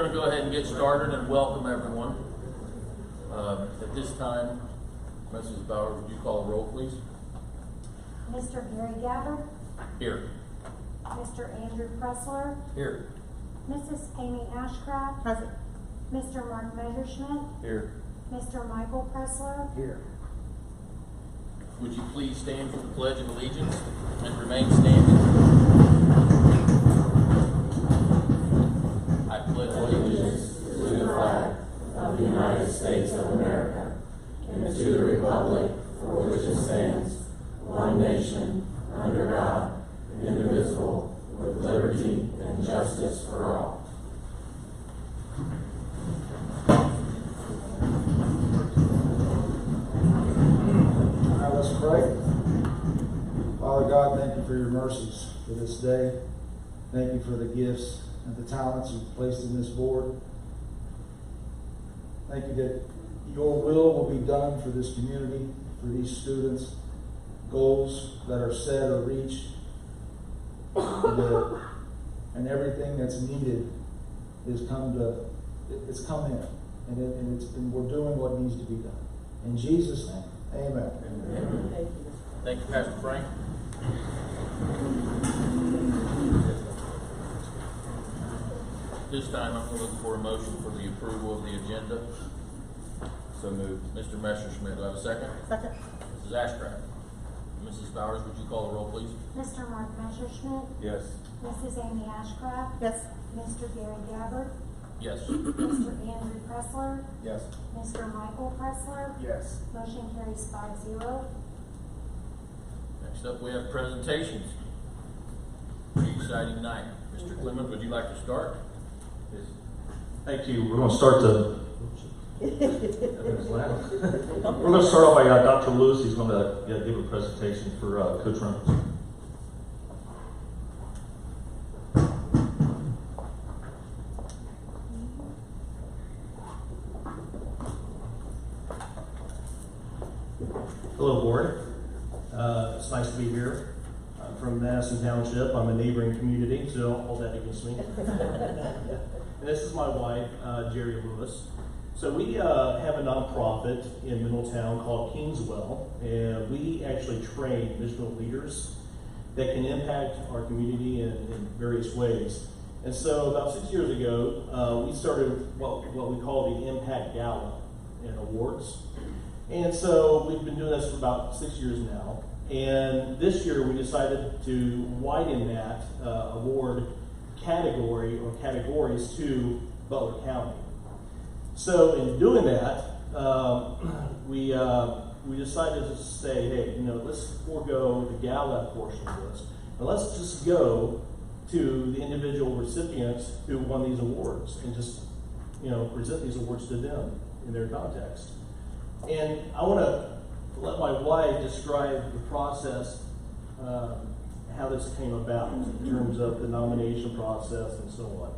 going to go ahead and get started and welcome everyone. At this time, Mrs. Bauer, would you call the roll, please? Mr. Gary Gabbard. Here. Mr. Andrew Pressler. Here. Mrs. Amy Ashcraft. Present. Mr. Mark Messerschmidt. Here. Mr. Michael Pressler. Here. Would you please stand for the Pledge of Allegiance and remain standing? I pledge allegiance to the flag of the United States of America and to the republic for which it stands, one nation, under God, indivisible, with liberty and justice for all. All right, let's pray. Father God, thank you for your mercies for this day. Thank you for the gifts and the talents you've placed in this board. Thank you that your will be done for this community, for these students, goals that are set or reached, and everything that's needed it's come in, and we're doing what needs to be done. In Jesus' name, amen. Amen. Thank you, Pastor Frank. This time, I'm going to look for a motion for the approval of the agenda. So moved. Mr. Messerschmidt, do I have a second? Second. Mrs. Ashcraft. Mrs. Bowers, would you call the roll, please? Mr. Mark Messerschmidt. Yes. Mrs. Amy Ashcraft. Yes. Mr. Gary Gabbard. Yes. Mr. Andrew Pressler. Yes. Mr. Michael Pressler. Yes. Motion carries 5-0. Next up, we have presentations. Pretty exciting night. Mr. Clement, would you like to start? Yes. Thank you. We're going to start We're going to start off by Dr. Lewis. He's going to give a presentation for Coach Reynolds. Hello, board. It's nice to be here. I'm from Madison Township. I'm a neighboring community, so don't hold that against me. And this is my wife, Jerry Lewis. So we have a nonprofit in Middletown called Kingswell, and we actually train missional leaders that can impact our community in various ways. And so about 6 years ago, we started what we call the Impact Gala and Awards. And so we've been doing this for about 6 years now. And this year we decided to widen that award category or categories to Butler County. So in doing that, we decided to say, hey, let's forego the gala portion of this, and let's just go to the individual recipients who won these awards and just present these awards to them in their context. And I want to let my wife describe the process, how this came about in terms of the nomination process and so on.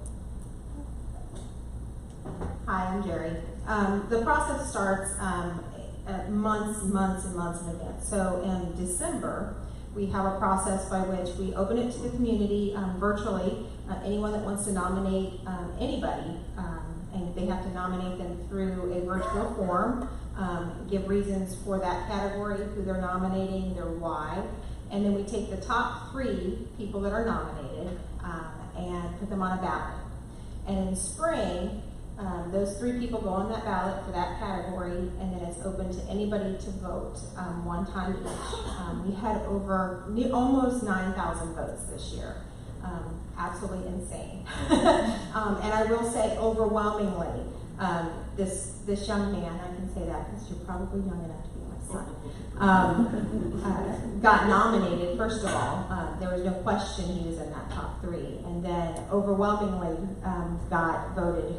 Hi, I'm Jerry. The process starts months in advance. So in December, we have a process by which we open it to the community virtually. Anyone that wants to nominate anybody, and they have to nominate them through a virtual form, give reasons for that category, who they're nominating, their why, and then we take the top 3 people that are nominated and put them on a ballot. And in spring, those 3 people go on that ballot for that category, and then it's open to anybody to vote one time each. We had almost 9,000 votes this year. Absolutely insane. And I will say overwhelmingly, this young man, I can say that because you're probably young enough to be my son, got nominated. First of all, there was no question he was in that top 3, and then overwhelmingly got voted.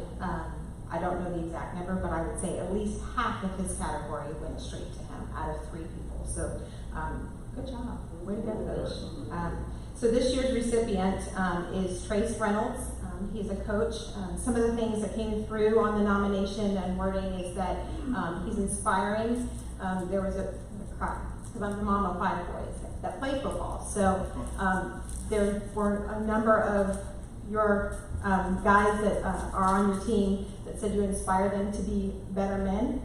I don't know the exact number, but I would say at least half of his category went straight to him out of 3 people. So good job. Way to go, Coach. So this year's recipient is Trace Reynolds. He's a coach. Some of the things that came through on the nomination and wording is that he's inspiring. There was because I'm the mom of 5 boys that play football. So there were a number of your guys that are on your team that said you inspire them to be better men,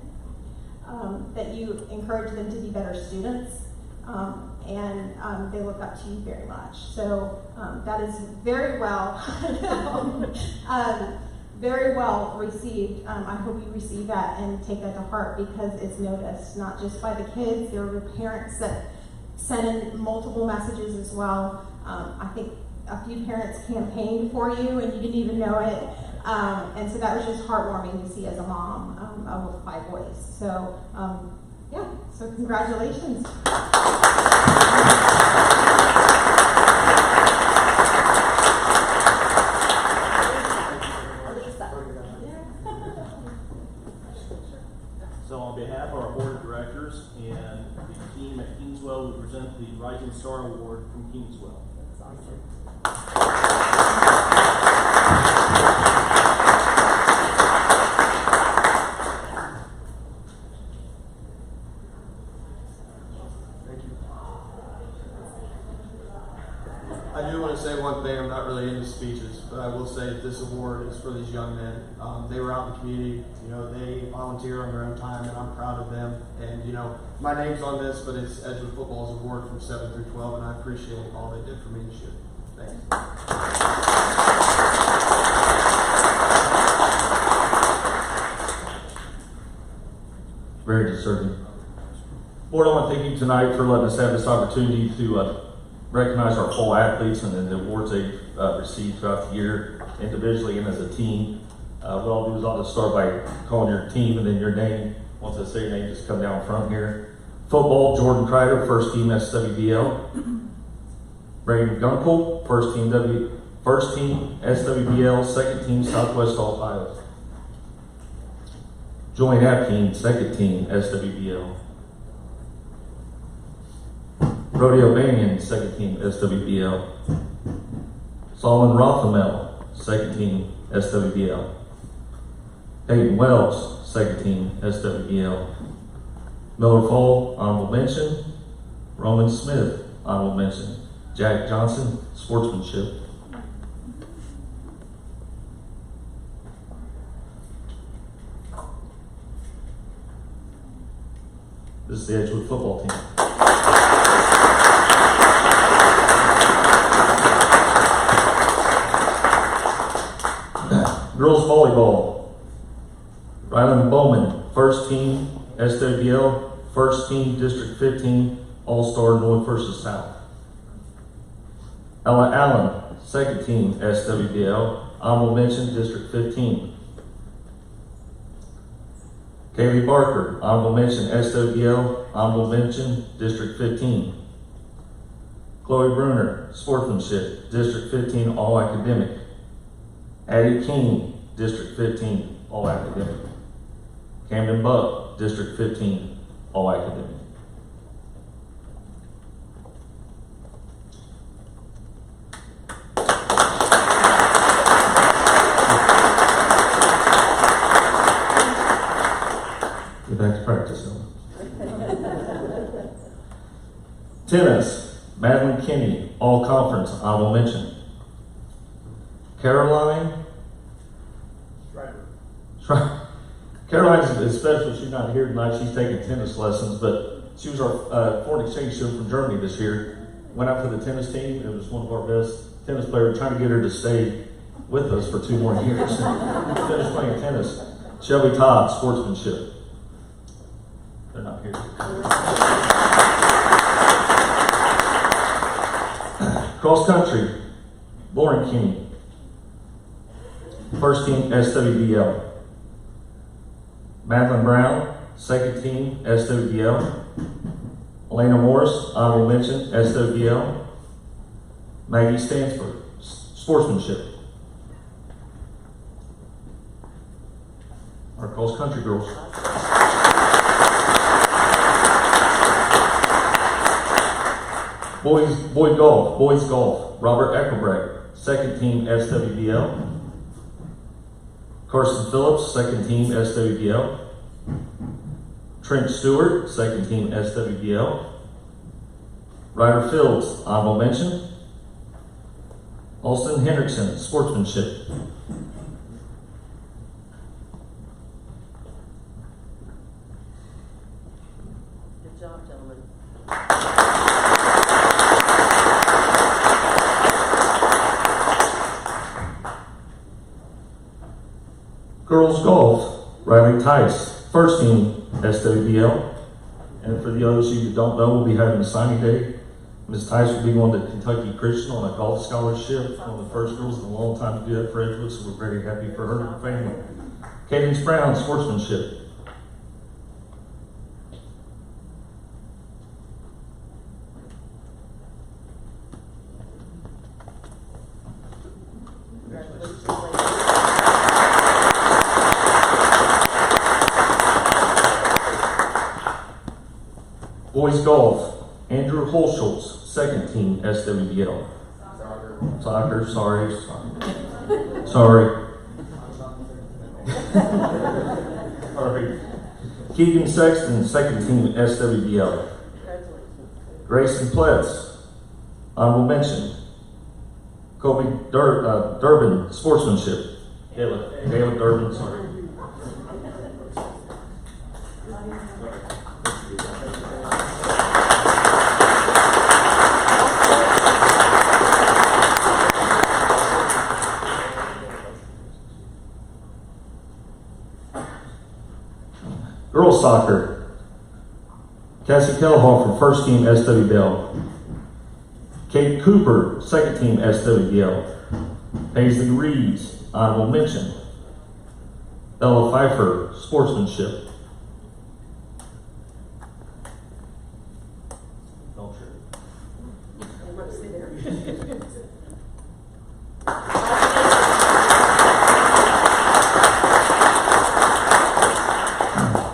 that you encourage them to be better students, and they look up to you very much. So that is very well, very well received. I hope you receive that and take that to heart, because it's noticed, not just by the kids. There were parents that sent in multiple messages as well. I think a few parents campaigned for you and you didn't even know it. And so that was just heartwarming to see as a mom of 5 boys. So, yeah, so congratulations. So on behalf of our board of directors and the team at Kingswell, we present the Rising Star Award from Kingswell. I do want to say one thing. I'm not really into speeches, but I will say that this award is for these young men. They were out in the community. You know, they volunteer on their own time, and I'm proud of them. And you know, my name's on this, but it's Edgewood Football's award from 7 through 12, and I appreciate all they did for me this year. Thanks. Very deserving. Board, I want to thank you tonight for letting us have this opportunity to recognize our full athletes and the awards they've received throughout the year, individually and as a team. What I'll do is I'll just start by calling your team and then your name. Once I say your name, just come down front here. Football, Jordan Kreider, first team SWBL. Braden Gunkel, first team SWBL, second team Southwest Ohio. Julian Apkean, second team SWBL. Rodeo Banyan, second team SWBL. Solomon Rothamel, second team SWBL. Peyton Wells, second team SWBL. Miller Fall, honorable mention. Roman Smith, honorable mention. Jack Johnson, sportsmanship. This is the Edgewood football team. Girls volleyball. Ryland Bowman, first team SWBL, first team District 15, All-Star North versus South. Ella Allen, second team SWBL, honorable mention District 15. Kaylee Barker, honorable mention SWBL, honorable mention District 15. Chloe Bruner, sportsmanship, District 15, all academic. Addie King, District 15, all academic. Camden Buck, District 15, all academic. Get back to practice now. Tennis, Madeline Kinney, all conference, honorable mention. Caroline Caroline is special. She's not here tonight. She's taking tennis lessons, but she was our foreign exchange student from Germany this year. Went out for the tennis team. It was one of our best tennis players. Trying to get her to stay with us for 2 more years. Finished playing tennis. Shelby Todd, sportsmanship. They're not here. Cross country, Lauren Kinney. First team SWBL. Madeline Brown, second team SWBL. Elena Morris, honorable mention SWBL. Maggie Stansford, sportsmanship. Our cross country girls. Boys golf, Robert Eckelbrecht, second team SWBL. Carson Phillips, second team SWBL. Trent Stewart, second team SWBL. Ryder Fields, honorable mention. Alston Hendrickson, sportsmanship. Good job, gentlemen. Girls golf, Riley Tice, first team SWBL. And for the others of you that don't know, we'll be having a signing day. Ms. Tice will be going to Kentucky Christian on a golf scholarship, one of the first girls in a long time to do that for Edgewood, so we're very happy for her and her family. Cadence Brown, sportsmanship. Congratulations. Boys golf, Andrew Holschultz, second team SWBL. Soccer, sorry. Sorry. Keegan Sexton, second team SWBL. Congratulations. Grayson Pletz, honorable mention. Kobe Durbin, sportsmanship. Caleb Durbin, sorry. Girls soccer, Cassie Kellhall from first team SWBL. Kate Cooper, second team SWBL. Paisley Reeves, honorable mention. Bella Pfeiffer, sportsmanship. Don't trip. They must stay there.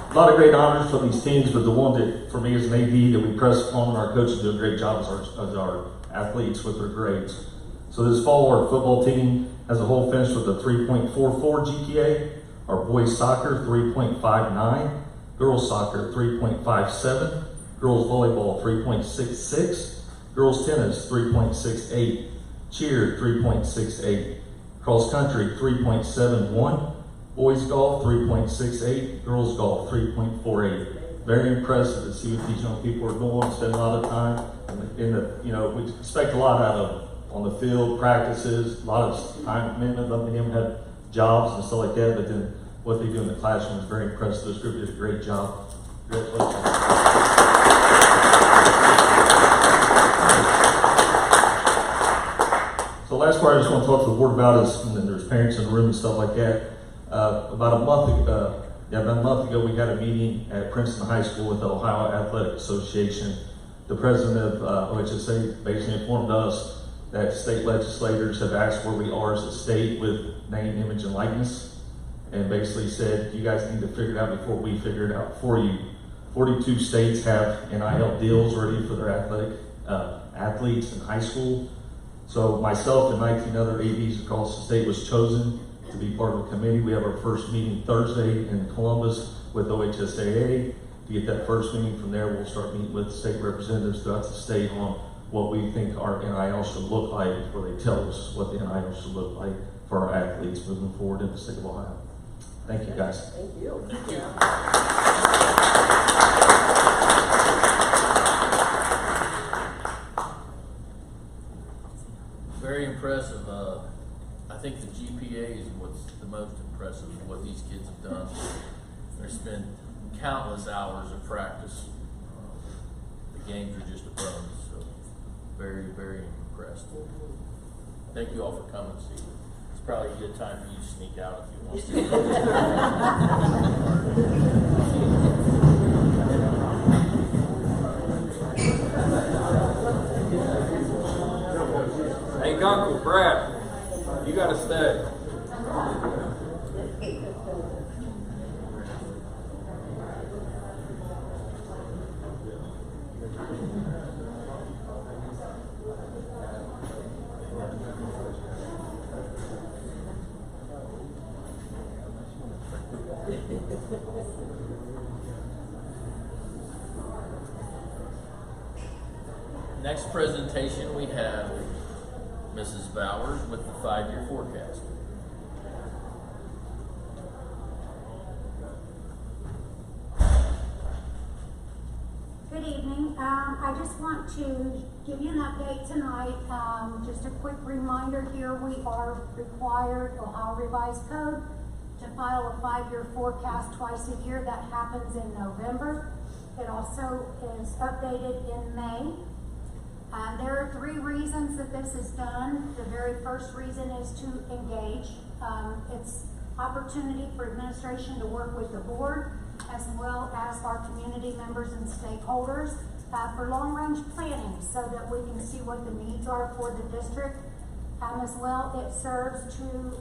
A lot of great honors for these teams, but the one that, for me as an AD, that we press upon and our coaches do a great job is our athletes with their grades. So this fall, our football team as a whole finished with a 3.44 GPA. Our boys soccer, 3.59. Girls soccer, 3.57. Girls volleyball, 3.66. Girls tennis, 3.68. Cheer, 3.68. Cross country, 3.71. Boys golf, 3.68. Girls golf, 3.48. Very impressive to see what these young people are doing, spend a lot of time in the, we expect a lot out of them on the field, practices, a lot of time commitment. Some of them have jobs and stuff like that, but then what they do in the classroom is very impressive. This group did a great job. Congratulations. So last part I just want to talk to the board about is, and then there's parents in the room and stuff like that. About a month ago, we had a meeting at Princeton High School with the Ohio Athletic Association. The president of OHSA basically informed us that state legislators have asked where we are as a state with name, image, and likeness, and basically said, you guys need to figure it out before we figure it out for you. 42 states have NIL deals ready for their athletic athletes in high school. So myself and 19 other ADs across the state was chosen to be part of a committee. We have our first meeting Thursday in Columbus with OHSAA. To get that first meeting from there, we'll start meeting with state representatives throughout the state on what we think our NIL should look like, where they tell us what the NIL should look like for our athletes moving forward in the state of Ohio. Thank you, guys. Thank you. Thank you. Very impressive. I think the GPA is what's the most impressive of what these kids have done. There's been countless hours of practice. The games are just a bonus, so very, very impressed. Thank you all for coming, Steve. It's probably a good time for you to sneak out if you want to. Hey, Uncle Brad, you gotta stay. Next presentation we have Mrs. Bowers with the 5-year forecast. Good evening. I just want to give you an update tonight. Just a quick reminder here, we are required, Ohio Revised Code, to file a 5-year forecast twice a year. That happens in November. It also is updated in May. There are 3 reasons that this is done. The very first reason is to engage. It's opportunity for administration to work with the board as well as our community members and stakeholders for long-range planning so that we can see what the needs are for the district. As well, it serves to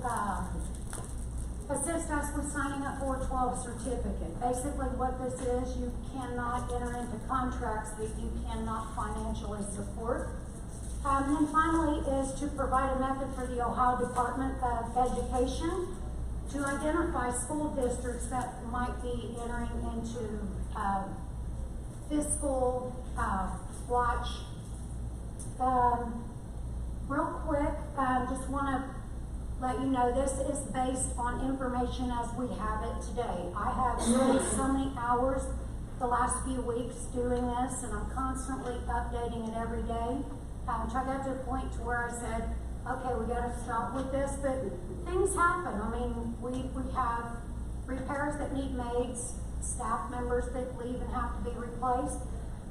assist us with signing a 412 certificate. Basically what this is, you cannot enter into contracts that you cannot financially support. And then finally is to provide a method for the Ohio Department of Education to identify school districts that might be entering into fiscal watch. Real quick, just want to let you know this is based on information as we have it today. I have spent so many hours the last few weeks doing this, and I'm constantly updating it every day. So I got to a point to where I said, okay, we got to stop with this, but things happen. I mean, we have repairs that need made, staff members that leave and have to be replaced,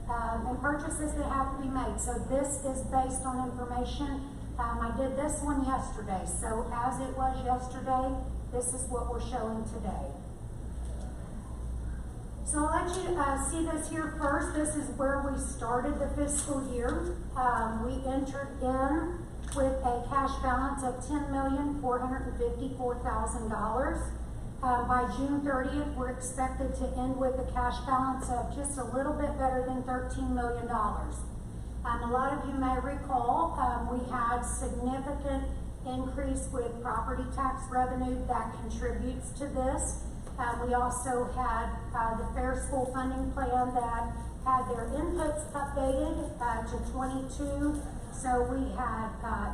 and purchases that have to be made. So this is based on information. I did this one yesterday, so as it was yesterday, this is what we're showing today. So I'll let you see this here first. This is where we started the fiscal year. We entered in with a cash balance of $10,454,000. By June 30th, we're expected to end with a cash balance of just a little bit better than $13 million. A lot of you may recall, we had significant increase with property tax revenue that contributes to this. We also had the Fair School Funding Plan that had their inputs updated to 22. So we had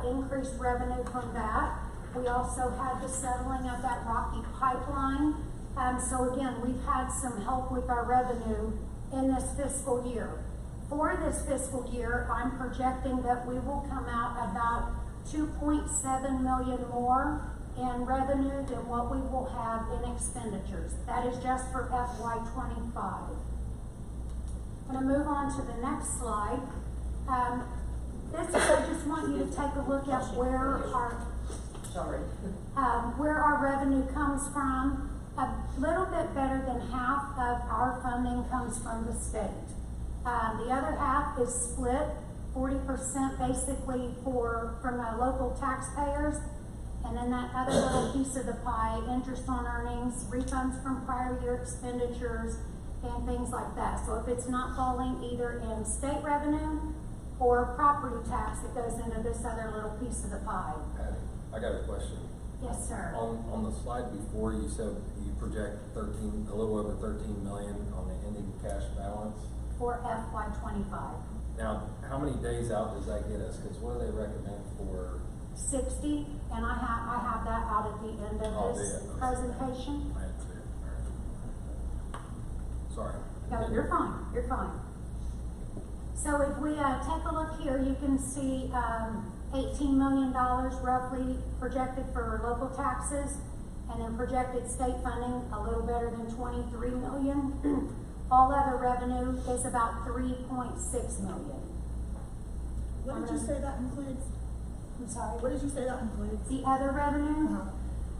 increased revenue from that. We also had the settling of that Rocky pipeline. So again, we've had some help with our revenue in this fiscal year. For this fiscal year, I'm projecting that we will come out about $2.7 million more in revenue than what we will have in expenditures. That is just for FY25. I'm going to move on to the next slide. This is, I just want you to take a look at where our revenue comes from. A little bit better than half of our funding comes from the state. The other half is split, 40% basically from local taxpayers, and then that other little piece of the pie, interest on earnings, refunds from prior year expenditures, and things like that. So if it's not falling either in state revenue or property tax, it goes into this other little piece of the pie. Patty, I got a question. Yes, sir. On the slide before, you said you project a little over 13 million on the ending cash balance. For FY25. Now, how many days out does that get us? Because what do they recommend for? 60, and I have that out at the end of this presentation. I had to. All right. Sorry. No, you're fine. You're fine. So if we take a look here, you can see $18 million roughly projected for local taxes, and then projected state funding a little better than $23 million. All other revenue is about $3.6 million. What did you say that includes? I'm sorry. What did you say that includes? The other revenue.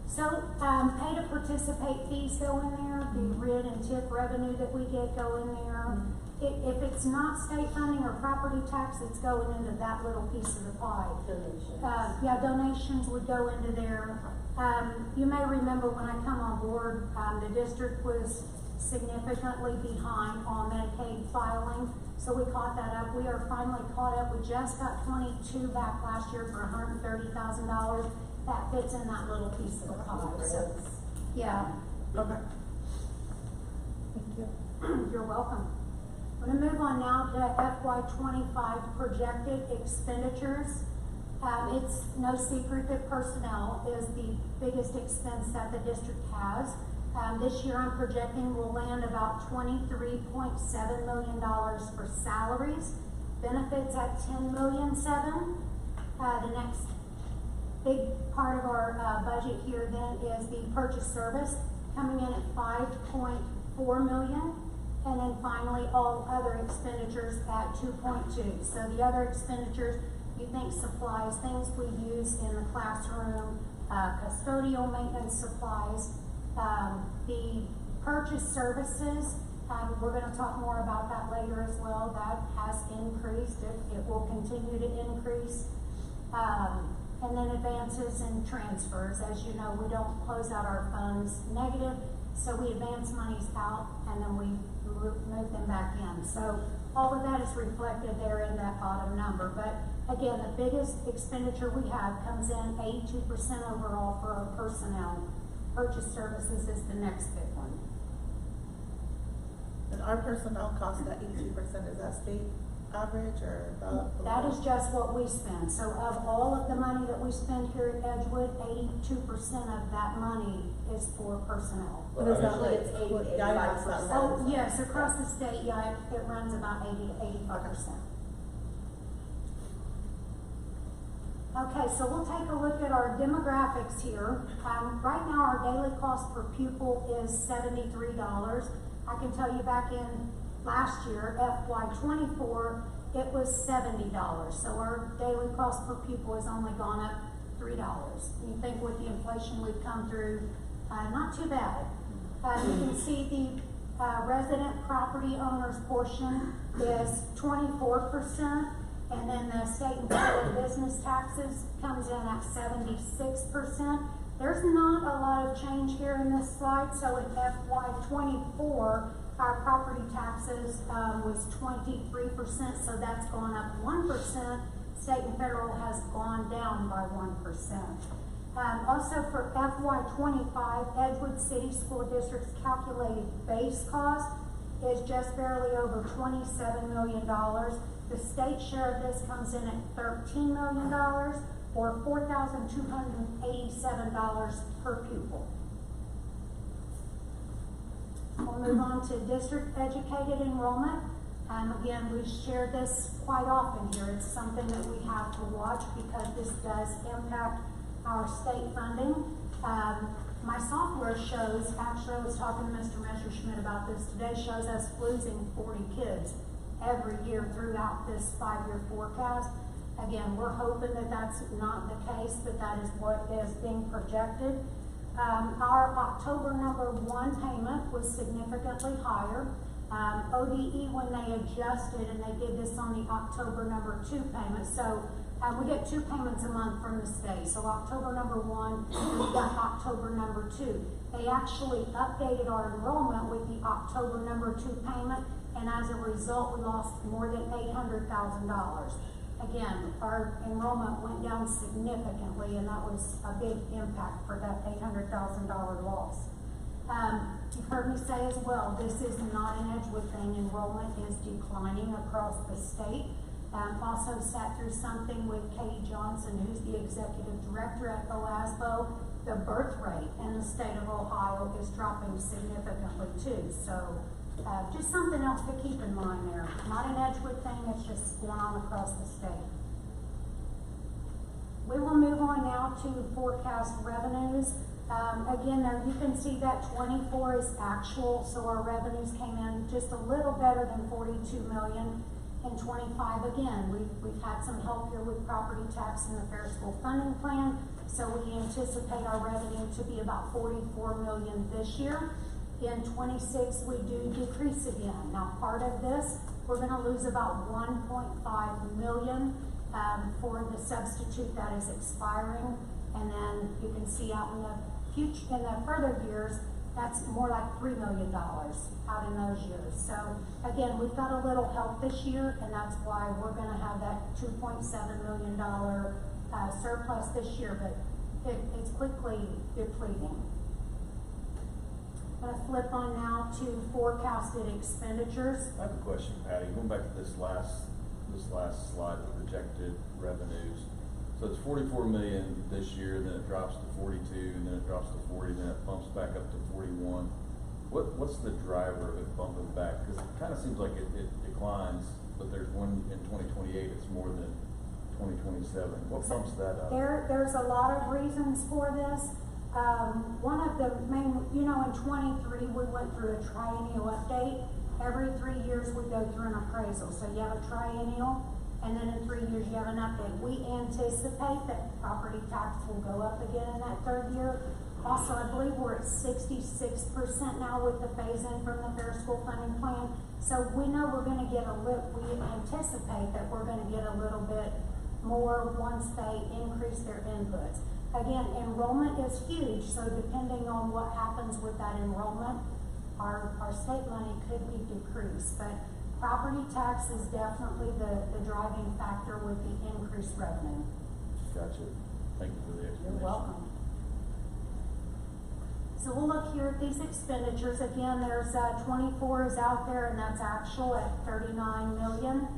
So pay to participate fees go in there. The RID and TIP revenue that we get go in there. If it's not state funding or property tax, it's going into that little piece of the pie. Donations. Donations would go into there. You may remember when I come on board, the district was significantly behind on Medicaid filing, so we caught that up. We are finally caught up. We just got 22 back last year for $130,000. That fits in that little piece of the pie. So, yeah. Okay. Thank you. You're welcome. I'm going to move on now to FY25 projected expenditures. It's no secret that personnel is the biggest expense that the district has. This year I'm projecting we'll land about $23.7 million for salaries, benefits at $10.7 million. The next big part of our budget here then is the purchase service coming in at $5.4 million. And then finally, all other expenditures at 2.2. So the other expenditures, you think supplies, things we use in the classroom, custodial maintenance supplies, the purchase services, we're gonna talk more about that later as well. That has increased, it will continue to increase. And then advances and transfers. As you know, we don't close out our funds negative, so we advance monies out and then we move them back in. So all of that is reflected there in that bottom number. But again, the biggest expenditure we have comes in 82% overall for our personnel. Purchase services is the next big one. And our personnel cost, that 82%, is that state average or above? That is just what we spend. So of all of the money that we spend here at Edgewood, 82% of that money is for personnel. What is that like? It's 80 to Yeah, I 85%. Oh, yes, across the state, yeah, it runs about 80 to 85%. Okay, so we'll take a look at our demographics here. Right now, our daily cost per pupil is $73. I can tell you back in last year, FY24, it was $70. So our daily cost per pupil has only gone up $3. You think with the inflation we've come through, not too bad. You can see the resident property owners portion is 24%, and then the state and federal business taxes comes in at 76%. There's not a lot of change here in this slide. So in FY24, our property taxes was 23%, so that's gone up 1%. State and federal has gone down by 1%. Also for FY25, Edgewood City School District's calculated base cost is just barely over $27 million. The state share of this comes in at $13 million, or $4,287 per pupil. We'll move on to district educated enrollment. Again, we share this quite often here. It's something that we have to watch because this does impact our state funding. My software shows, actually I was talking to Mr. Messerschmidt about this today, shows us losing 40 kids every year throughout this 5-year forecast. Again, we're hoping that that's not the case, but that is what is being projected. Our October number 1 payment was significantly higher. ODE, when they adjusted, and they did this on the October number 2 payment, so we get 2 payments a month from the state. So October number 1, we got October number 2. They actually updated our enrollment with the October number 2 payment, and as a result, we lost more than $800,000. Again, our enrollment went down significantly, and that was a big impact for that $800,000 loss. You've heard me say as well, this is not an Edgewood thing. Enrollment is declining across the state. Also sat through something with Katie Johnson, who's the executive director at OASBO. The birth rate in the state of Ohio is dropping significantly too. So just something else to keep in mind there. Not an Edgewood thing, it's just going on across the state. We will move on now to forecast revenues. Again, there you can see that 24 is actual, so our revenues came in just a little better than 42 million. In 25, again, we've had some help here with property tax and the Fair School Funding Plan, so we anticipate our revenue to be about 44 million this year. In 26, we do decrease again. Now, part of this, we're going to lose about 1.5 million for the substitute that is expiring, and then you can see out in the future, in the further years, that's more like $3 million out in those years. So again, we've got a little help this year, and that's why we're going to have that $2.7 million surplus this year, but it's quickly depleting. I'm going to flip on now to forecasted expenditures. I have a question, Patty. Going back to this last slide, the projected revenues. So it's 44 million this year, then it drops to 42, and then it drops to 40, then it bumps back up to 41. What's the driver of it bumping back? Because it kind of seems like it declines, but there's one in 2028, it's more than 2027. What bumps that up? There's a lot of reasons for this. One of the main, in 23, we went through a triennial update. Every 3 years we go through an appraisal. So you have a triennial, and then in 3 years you have an update. We anticipate that property tax will go up again in that third year. Also, I believe we're at 66% now with the phase-in from the Fair School Funding Plan. So we know we're gonna get we anticipate that we're gonna get a little bit more once they increase their inputs. Again, enrollment is huge, so depending on what happens with that enrollment, our state money could be decreased. But property tax is definitely the driving factor with the increased revenue. Gotcha. Thank you for the explanation. You're welcome. So we'll look here at these expenditures. Again, there's 24 is out there, and that's actual at 39 million.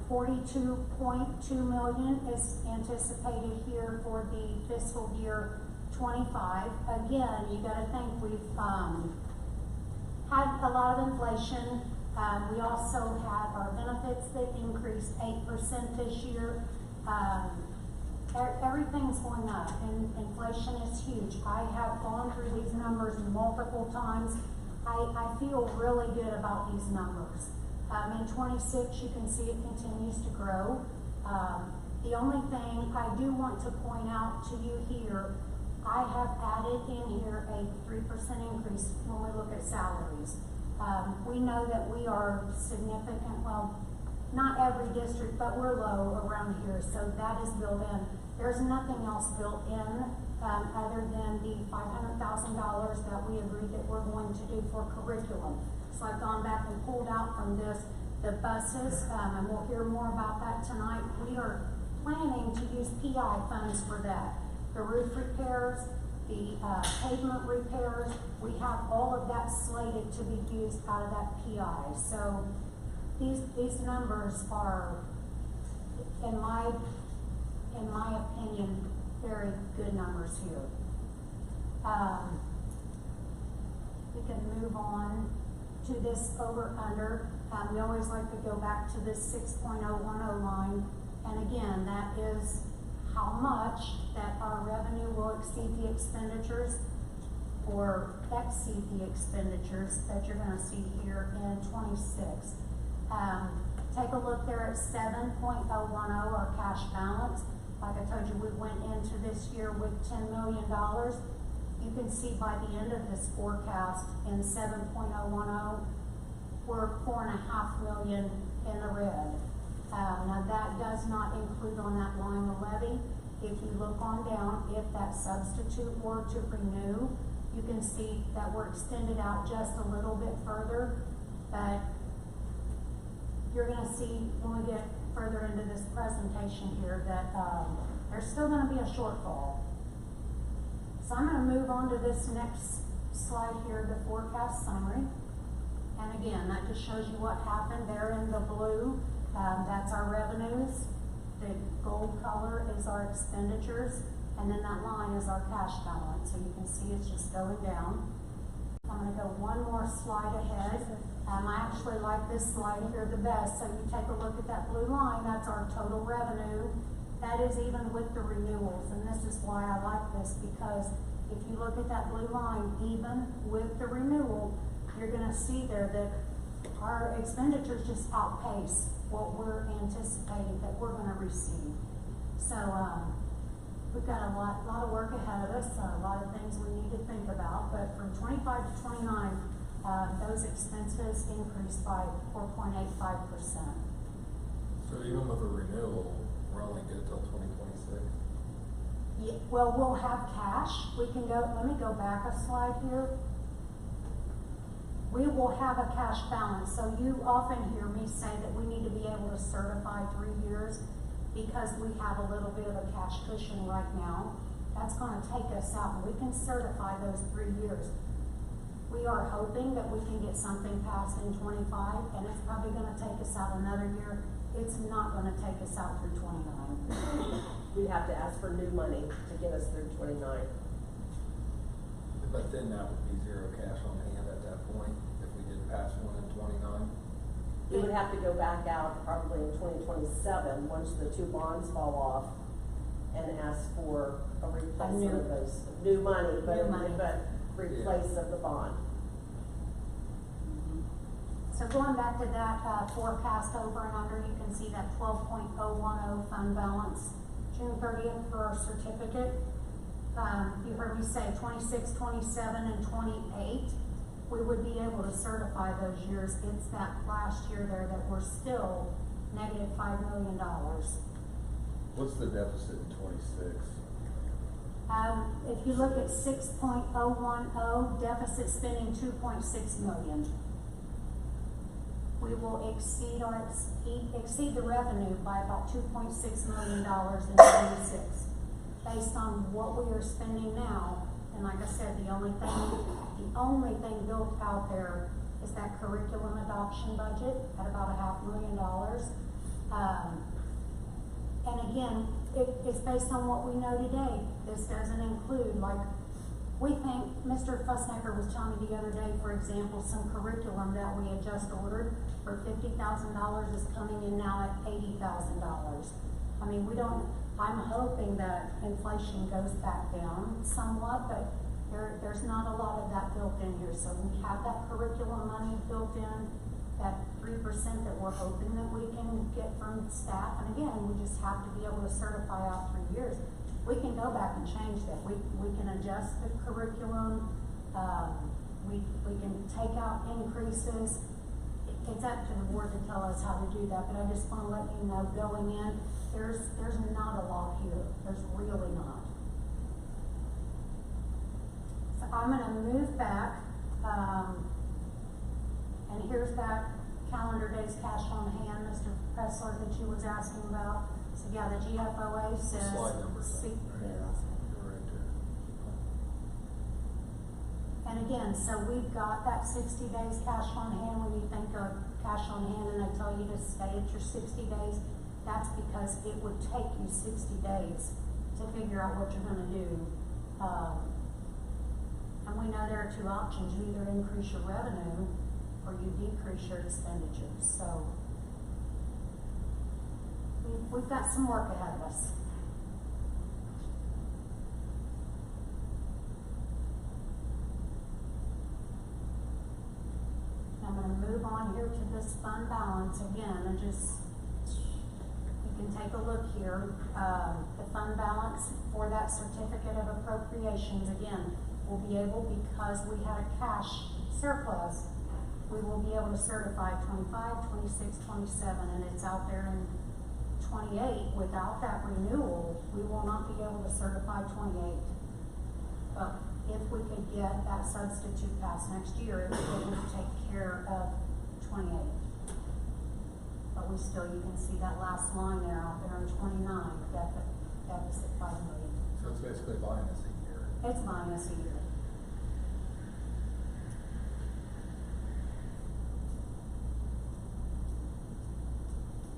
42.2 million is anticipated here for the fiscal year 25. Again, you got to think we've had a lot of inflation. We also have our benefits that increased 8% this year. Everything's going up, and inflation is huge. I have gone through these numbers multiple times. I feel really good about these numbers. In 26, you can see it continues to grow. The only thing I do want to point out to you here, I have added in here a 3% increase when we look at salaries. We know that we are significant, well, not every district, but we're low around here, so that is built in. There's nothing else built in other than the $500,000 that we agreed that we're going to do for curriculum. So I've gone back and pulled out from this the buses, and we'll hear more about that tonight. We are planning to use PI funds for that. The roof repairs, the pavement repairs, we have all of that slated to be used out of that PI. So these numbers are, in my opinion, very good numbers here. We can move on to this over under. We always like to go back to this 6.010 line. And again, that is how much that our revenue will exceed the expenditures or exceed the expenditures that you're going to see here in 26. Take a look there at 7.010, our cash balance. Like I told you, we went into this year with $10 million. You can see by the end of this forecast in 7.010, we're $4.5 million in the red. Now that does not include on that line the levy. If you look on down, if that substitute were to renew, you can see that we're extended out just a little bit further, but you're going to see when we get further into this presentation here that there's still going to be a shortfall. So I'm going to move on to this next slide here, the forecast summary. And again, that just shows you what happened there in the blue. That's our revenues. The gold color is our expenditures. And then that line is our cash balance. So you can see it's just going down. I'm going to go one more slide ahead. I actually like this slide here the best. So you take a look at that blue line, that's our total revenue. That is even with the renewals. And this is why I like this, because if you look at that blue line, even with the renewal, you're going to see there that our expenditures just outpace what we're anticipating that we're going to receive. So we've got a lot of work ahead of us, a lot of things we need to think about. But from 25 to 29, those expenses increased by 4.85%. So even with a renewal, we're only good till 2026? Yeah, well, we'll have cash. We can go, let me go back a slide here. We will have a cash balance. So you often hear me say that we need to be able to certify 3 years because we have a little bit of a cash cushion right now. That's going to take us out. We can certify those 3 years. We are hoping that we can get something passed in 25, and it's probably going to take us out another year. it's not gonna take us out through 29. We'd have to ask for new money to get us through 29. But then that would be zero cash on hand at that point, if we did pass one in 29. We would have to go back out probably in 2027, once the two bonds fall off, and ask for a replacement of those, new money, but replace of the bond. So going back to that forecast over and under, you can see that 12.010 fund balance, June 30th for our certificate. You heard me say 26, 27, and 28. We would be able to certify those years. It's that last year there that we're still negative $5 million. What's the deficit in 26? If you look at 6.010, deficit spending 2.6 million. We will exceed the revenue by about $2.6 million in 26, based on what we are spending now. And like I said, the only thing built out there is that curriculum adoption budget at about $500,000. And again, it's based on what we know today. This doesn't include, like, we think, Mr. Fussnecker was telling me the other day, for example, some curriculum that we had just ordered for $50,000 is coming in now at $80,000. I mean, I'm hoping that inflation goes back down somewhat, but there's not a lot of that built in here. So we have that curriculum money built in, that 3% that we're hoping that we can get from staff. And again, we just have to be able to certify out 3 years. We can go back and change that. We can adjust the curriculum. We can take out increases. It's up to the board to tell us how to do that, but I just want to let you know, going in, there's not a lot here. There's really not. So I'm going to move back, and here's that calendar days cash on hand, Mr. Pressler, that you was asking about. So yeah, the GFOA says. Slide numbers. And again, so we've got that 60 days cash on hand. When you think of cash on hand and they tell you to stay at your 60 days, that's because it would take you 60 days to figure out what you're going to do. And we know there are two options. You either increase your revenue or you decrease your expenditures. So we've got some work ahead of us. I'm going to move on here to this fund balance again, and just, you can take a look here. The fund balance for that certificate of appropriations, again, will be able, because we had a cash surplus, we will be able to certify 25, 26, 27, and it's out there in 28. Without that renewal, we will not be able to certify 28. But if we could get that substitute passed next year, it would take care of 28. But we still, you can see that last line there out there in 29, deficit 5 million. So it's basically buying us a year. It's buying us a year.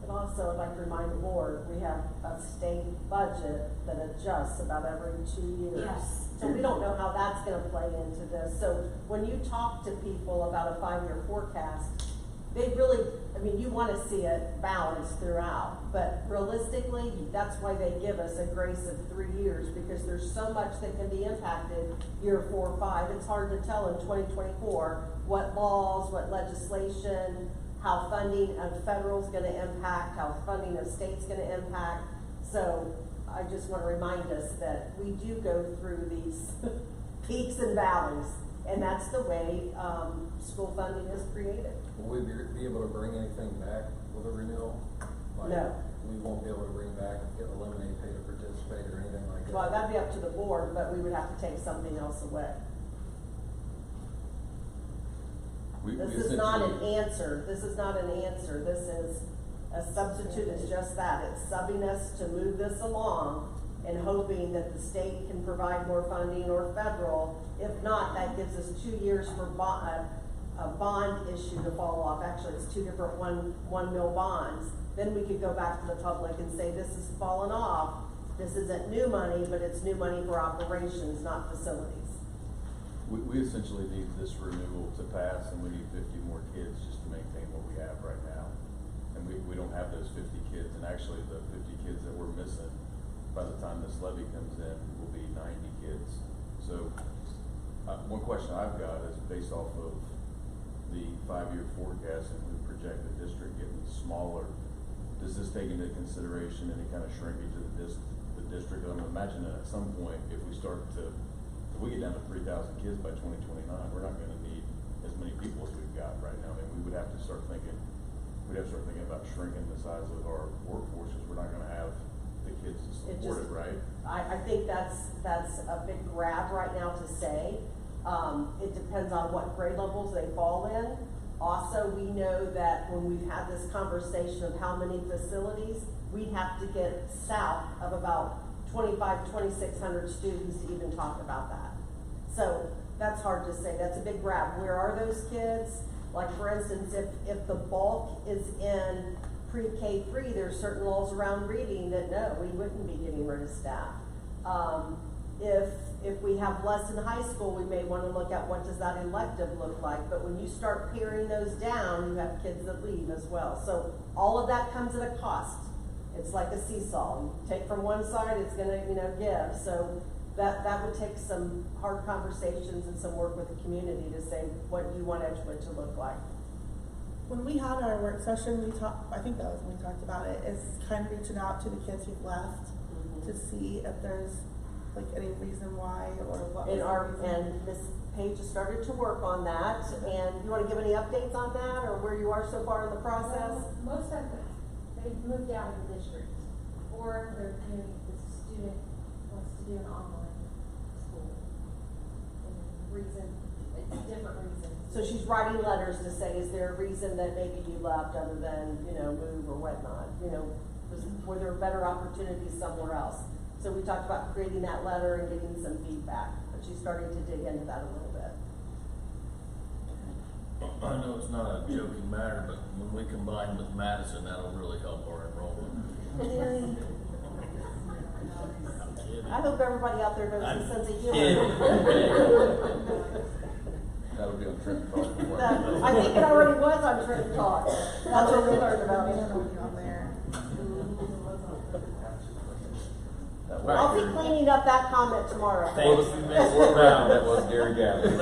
But also, I'd like to remind the board, we have a state budget that adjusts about every 2 years. Yes. So we don't know how that's gonna play into this. So when you talk to people about a 5-year forecast, they really, I mean, you wanna see it balanced throughout. But realistically, that's why they give us a grace of 3 years, because there's so much that can be impacted year 4 or 5. It's hard to tell in 2024 what laws, what legislation, how funding of federal is going to impact, how funding of state's going to impact. So I just want to remind us that we do go through these peaks and valleys, and that's the way school funding is created. Will we be able to bring anything back with a renewal? Like, No. We won't be able to bring back, eliminate pay to participate or anything like that? Well, that'd be up to the board, but we would have to take something else away. This is not an answer. This is not an answer. This is a substitute. Is just that. It's subbing us to move this along and hoping that the state can provide more funding or federal. If not, that gives us 2 years for a bond issue to fall off. Actually, it's 2 different one mil bonds, then we could go back to the public and say, this has fallen off. This isn't new money, but it's new money for operations, not facilities. We essentially need this renewal to pass, and we need 50 more kids just to maintain what we have right now. And we don't have those 50 kids, and actually the 50 kids that we're missing by the time this levy comes in will be 90 kids. So one question I've got is based off of the 5-year forecast, and we project the district getting smaller. Does this take into consideration any kind of shrinkage of the district? I'm imagining at some point, if we get down to 3,000 kids by 2029, we're not going to need as many people as we've got right now. I mean, we would have to start thinking about shrinking the size of our workforces. We're not going to have the kids to support it, right? I think that's a big grab right now to say. It depends on what grade levels they fall in. Also, we know that when we've had this conversation of how many facilities, we'd have to get south of about 2,600 students to even talk about that. So that's hard to say. That's a big grab. Where are those kids? Like for instance, if the bulk is in pre-K3, there's certain laws around reading that no, we wouldn't be getting rid of staff. If we have less in high school, we may want to look at what does that elective look like. But when you start paring those down, you have kids that leave as well. So all of that comes at a cost. It's like a seesaw. You take from one side, it's going to, give. So that would take some hard conversations and some work with the community to say, what do you want Edgewood to look like? When we had our work session, I think that was when we talked about it, is kind of reaching out to the kids who've left to see if there's like any reason why or what. And Ms. Page has started to work on that. And you want to give any updates on that or where you are so far in the process? Most of them, they've moved out of the district, or the student wants to do an online school. And it's different reasons. So she's writing letters to say, is there a reason that maybe you left other than, move or whatnot? Were there better opportunities somewhere else? So we talked about creating that letter and getting some feedback, but she's starting to dig into that a little bit. I know it's not a joking matter, but when we combine with Madison, that'll really help our enrollment. I hope everybody out there knows the sense of humor. That'll be on Trent Talk. I think it already was on Trent Talk. That's what we learned about it. On there. I'll be cleaning up that comment tomorrow. Thanks. That was Gary Gavin.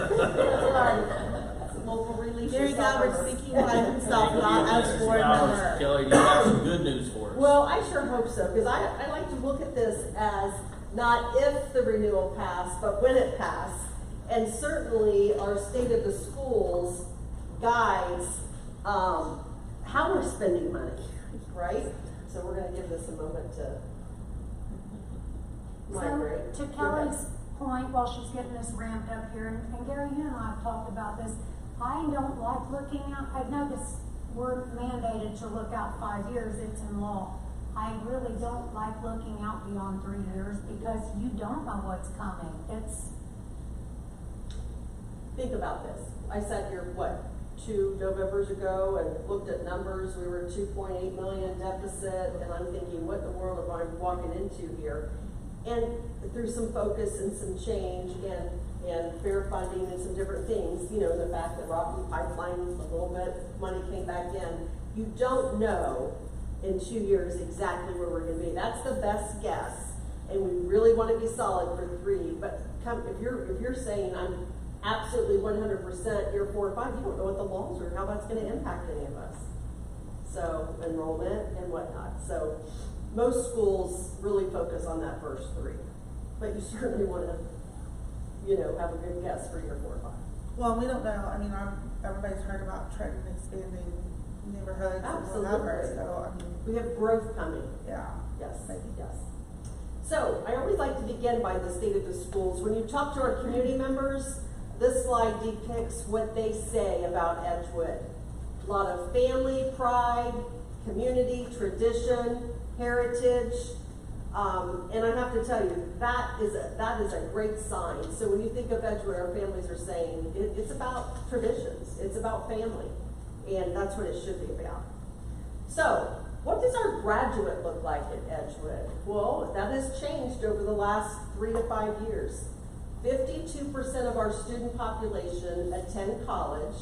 We'll release Gary Galbraith's thinking by himself, not as board Hours, member. Kelly, you have some good news for us. Well, I sure hope so, because I like to look at this as not if the renewal passed, but when it passed. And certainly our state of the schools guides how we're spending money, right? So we're going to give this a moment to migrate. So to Kelly's point, while she's getting this ramped up here, and Gary, you and I have talked about this, I don't like looking out. I've noticed we're mandated to look out 5 years, it's in law. I really don't like looking out beyond 3 years because you don't know what's coming. Think about this. I sat here, 2 Novembers ago and looked at numbers. We were 2.8 million deficit, and I'm thinking, what in the world am I walking into here? And through some focus and some change and fair funding and some different things, the fact that Rocky Pipeline, a little bit, money came back in. You don't know in 2 years exactly where we're going to be. That's the best guess, and we really want to be solid for 3. But if you're saying I'm absolutely 100% year 4 or 5, you don't know what the laws are, how that's going to impact any of us. So enrollment and whatnot. So most schools really focus on that first 3, but you certainly want to, have a good guess for year 4 or 5. Well, we don't know. I mean, everybody's heard about Trenton expanding neighborhoods and whatever. So we have growth coming. Yeah. Yes. Yes. So I always like to begin by the state of the schools. When you talk to our community members, this slide depicts what they say about Edgewood. A lot of family pride, community, tradition, heritage, and I have to tell you, that is a great sign. So when you think of Edgewood, our families are saying it's about traditions, it's about family, and that's what it should be about. So What does our graduate look like at Edgewood? Well, that has changed over the last 3 to 5 years. 52% of our student population attend college,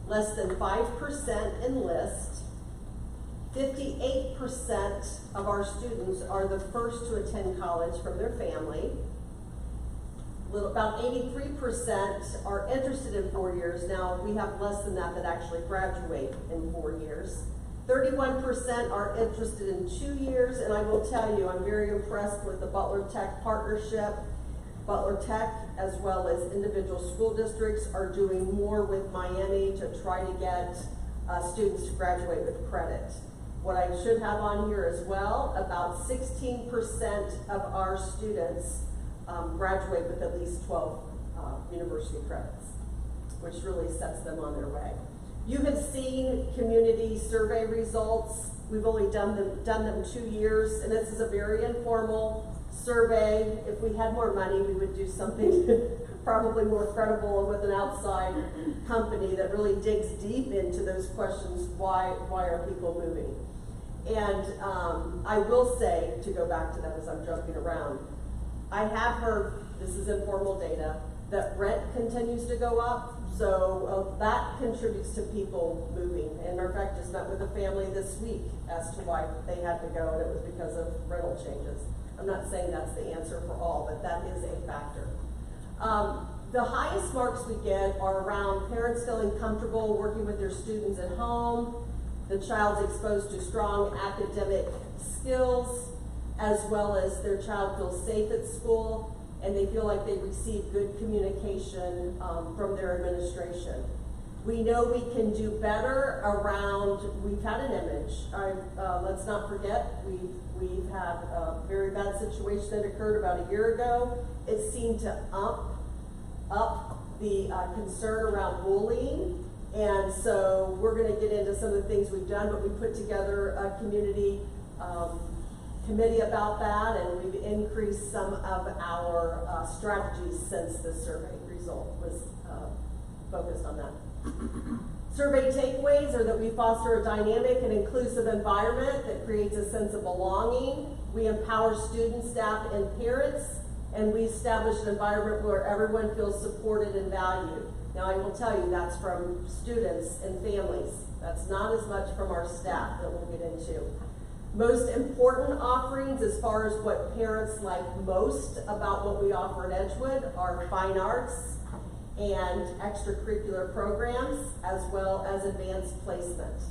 less than 5% enlist, 58% of our students are the first to attend college from their family. About 83% are interested in 4 years. Now, we have less than that actually graduate in 4 years. 31% are interested in 2 years, and I will tell you, I'm very impressed with the Butler Tech partnership. Butler Tech, as well as individual school districts, are doing more with Miami to try to get students to graduate with credit. What I should have on here as well, about 16% of our students graduate with at least 12 university credits, which really sets them on their way. You have seen community survey results. We've only done them 2 years, and this is a very informal survey. If we had more money, we would do something probably more credible and with an outside company that really digs deep into those questions. Why are people moving? And I will say, to go back to that as I'm jumping around, I have heard, this is informal data, that rent continues to go up. So that contributes to people moving. And in fact, just met with a family this week as to why they had to go, and it was because of rental changes. I'm not saying that's the answer for all, but that is a factor. The highest marks we get are around parents feeling comfortable working with their students at home, the child's exposed to strong academic skills, as well as their child feels safe at school, and they feel like they receive good communication from their administration. We know we can do better around, we've had an image. Let's not forget, we've had a very bad situation that occurred about a year ago. It seemed to up the concern around bullying. And so we're gonna get into some of the things we've done, but we put together a community committee about that, and we've increased some of our strategies since the survey result was focused on that. Survey takeaways are that we foster a dynamic and inclusive environment that creates a sense of belonging. We empower students, staff, and parents, and we establish an environment where everyone feels supported and valued. Now, I will tell you that's from students and families. That's not as much from our staff that we'll get into. Most important offerings as far as what parents like most about what we offer at Edgewood are fine arts and extracurricular programs, as well as advanced placement.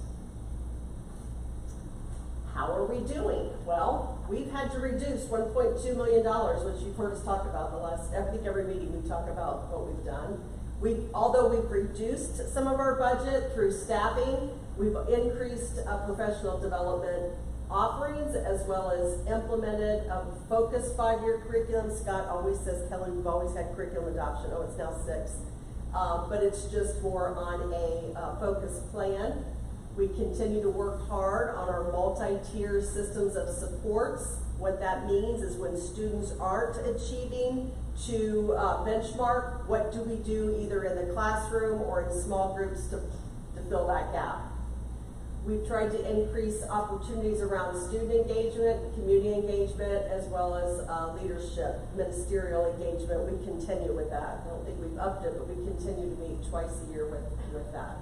How are we doing? Well, we've had to reduce $1.2 million, which you've heard us talk about the last, I think every meeting we talk about what we've done. Although we've reduced some of our budget through staffing, we've increased professional development offerings, as well as implemented a focused 5-year curriculum. Scott always says, Kelly, we've always had curriculum adoption. Oh, it's now 6. But it's just more on a focused plan. We continue to work hard on our multi-tier systems of supports. What that means is when students aren't achieving to benchmark, what do we do either in the classroom or in small groups to fill that gap? We've tried to increase opportunities around student engagement, community engagement, as well as leadership, ministerial engagement. We continue with that. I don't think we've upped it, but we continue to meet twice a year with that.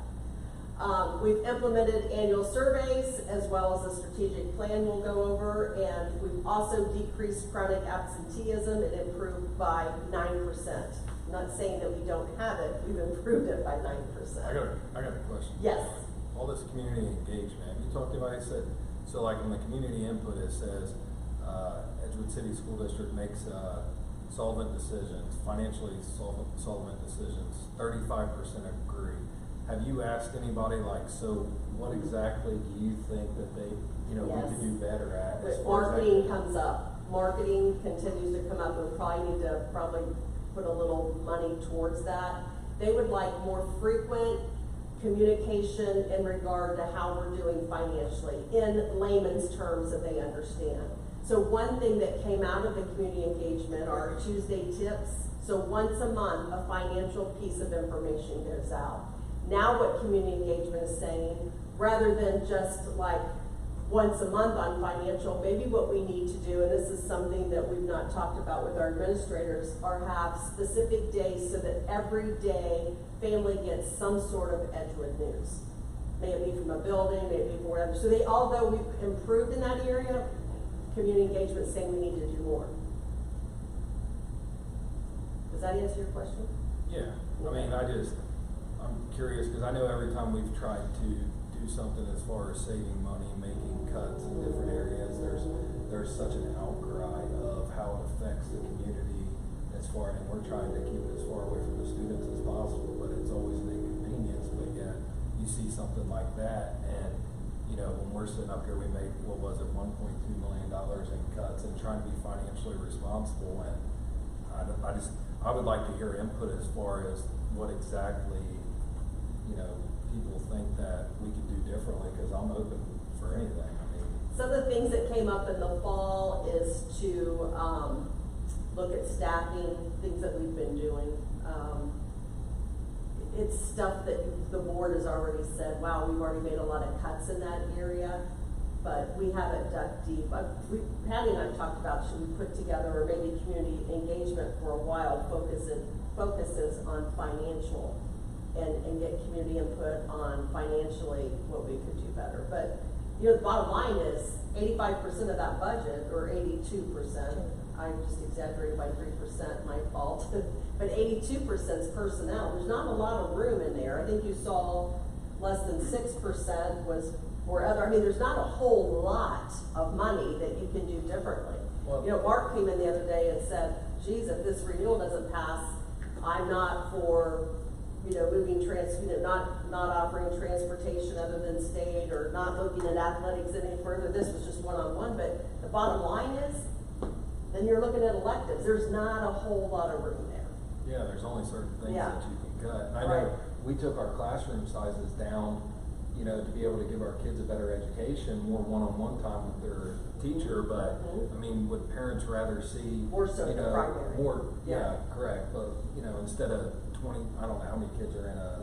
We've implemented annual surveys, as well as a strategic plan we'll go over, and we've also decreased chronic absenteeism and improved by 9%. I'm not saying that we don't have it, we've improved it by 9%. I got a question. Yes. All this community engagement, you talked about, I said, so like in the community input, it says, Edgewood City School District makes solvent decisions, financially solvent decisions, 35% agree. Have you asked anybody, like, so what exactly do you think that they, we could do better at? As far Marketing as comes up. Marketing continues to come up, and we probably need to put a little money towards that. They would like more frequent communication in regard to how we're doing financially in layman's terms that they understand. So one thing that came out of the community engagement are Tuesday tips. So once a month, a financial piece of information goes out. Now what community engagement is saying, rather than just like once a month on financial. Maybe what we need to do, and this is something that we've not talked about with our administrators, are have specific days so that every day family gets some sort of Edgewood news. May it be from a building, may it be from whatever. So although we've improved in that area, community engagement is saying we need to do more. Does that answer your question? Yeah, I mean, I'm curious, because I know every time we've tried to do something as far as saving money, making cuts in different areas, there's such an outcry of how it affects the community as far, and we're trying to keep it as far away from the students as possible, but it's always an inconvenience. But yet, you see something like that, and you know, when we're sitting up here, we made, what was it, $1.2 million in cuts, and trying to be financially responsible. And I would like to hear input as far as what exactly, you know, people think that we could do differently, because I'm open for anything. I mean, some of the things that came up in the fall is to look at staffing, things that we've been doing. It's stuff that the board has already said, wow, we've already made a lot of cuts in that area, but we haven't dug deep. Patty and I talked about, should we put together, or maybe community engagement for a while, focuses on financial and get community input on financially what we could do better. But you know, the bottom line is 85% of that budget, or 82%, I just exaggerated by 3%, my fault, but 82% is personnel. There's not a lot of room in there. I think you saw less than 6% was for other, I mean, there's not a whole lot of money that you can do differently. Well, you know, Mark came in the other day and said, geez, if this renewal doesn't pass, I'm not for, you know, not offering transportation other than state, or not looking at athletics any further. This was just one-on-one, but the bottom line is, then you're looking at electives. There's not a whole lot of room there. yeah, there's only certain things Yeah. that you can cut. And I Right. know we took our classroom sizes down, you know, to be able to give our kids a better education, more one-on-one time with their teacher. But Mhm. I mean, would parents rather see, More so you know, primary. more? Yeah. Yeah, correct. But you know, instead of 20, I don't know how many kids are in a.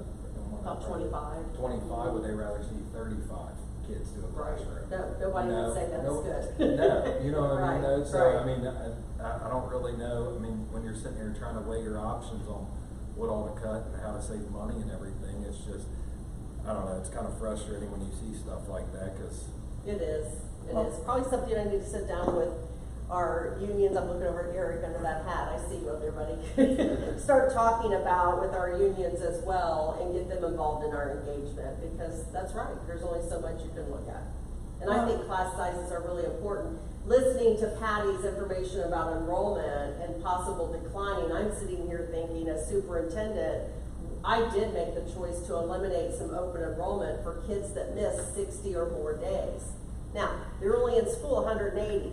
About 25. 25, would they rather see 35 kids do a Right. classroom? No, nobody No, would say that's no, good. No, you know what I mean? Right, No, so, right. I mean, I don't really know. I mean, when you're sitting here trying to weigh your options on what all to cut and how to save money and everything, it's just, I don't know, it's kind of frustrating when you see stuff like that, because. It is. It is. Probably something I need to sit down with our unions. I'm looking over at Eric under that hat. I see you up there, buddy. Start talking about with our unions as well, and get them involved in our engagement, because that's right. There's only so much you can look at. And I think class sizes are really important. Listening to Patty's information about enrollment and possible declining, I'm sitting here thinking, as superintendent, I did make the choice to eliminate some open enrollment for kids that miss 60 or more days. Now, they're only in school 180.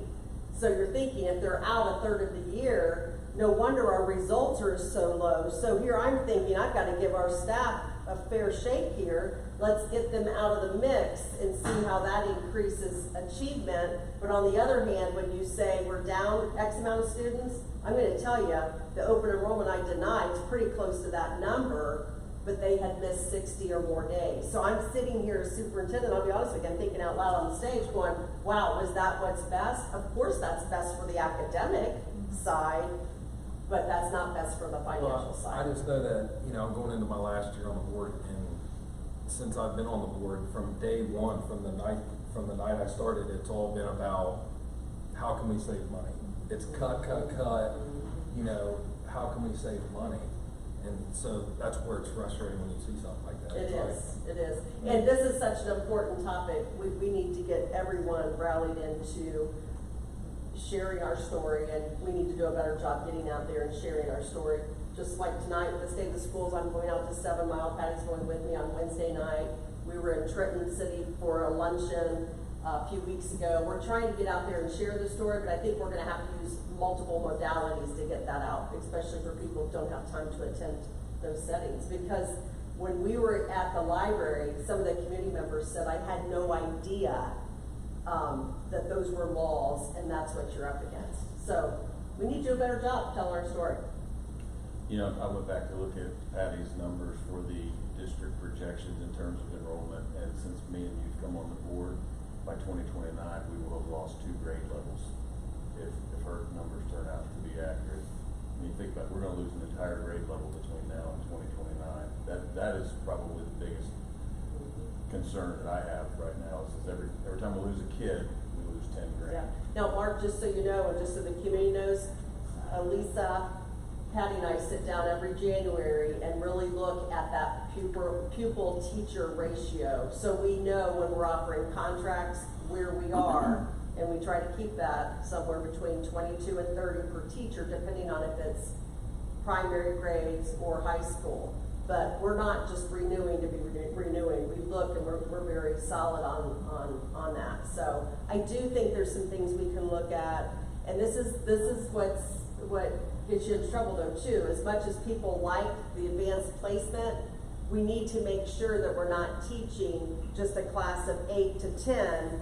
So you're thinking, if they're out a third of the year, no wonder our results are so low. So here I'm thinking, I've got to give our staff a fair shake here. Let's get them out of the mix and see how that increases achievement. But on the other hand, when you say we're down X amount of students, I'm going to tell you, the open enrollment I denied is pretty close to that number, but they had missed 60 or more days. So I'm sitting here as superintendent, I'll be honest with you, I'm thinking out loud on the stage going, wow, was that what's best? Of course that's best for the academic side, but that's not best for the financial side. I just know that, you know, I'm going into my last year on the board, and since I've been on the board, from day one, from the night I started, it's all been about how can we save money. It's cut, you know, how can we save money? And so that's where it's frustrating when you see something like that. It It's is, it is. And this is such an important topic. We need to get everyone rallied into sharing our story, and we need to do a better job getting out there and sharing our story. Just like tonight, the state of the schools, I'm going out to 7 Mile. Patty's going with me on Wednesday night. We were in Trenton City for a luncheon a few weeks ago. We're trying to get out there and share the story, but I think we're going to have to use multiple modalities to get that out, especially for people who don't have time to attend those settings. Because when we were at the library, some of the community members said, I had no idea that those were laws, and that's what you're up against. So we need to do a better job telling our story. You know, I went back to look at Patty's numbers for the district projections in terms of enrollment, and since me and you've come on the board, by 2029, we will have lost 2 grade levels if her numbers turn out to be accurate. I mean, think about it, we're gonna lose an entire grade level between now and 2029. That is probably the biggest concern that I have right now, is every time we lose a kid, we lose 10 grade. Yeah. Now, Mark, just so you know, and just so the community knows, Lisa, Patty and I sit down every January and really look at that pupil-teacher ratio. So we know when we're offering contracts where we are, and we try to keep that somewhere between 22 and 30 per teacher, depending on if it's primary grades or high school. But we're not just renewing to be renewing. We look and we're very solid on that. So I do think there's some things we can look at, and this is what gets you in trouble though too. As much as people like the advanced placement, we need to make sure that we're not teaching just a class of 8 to 10,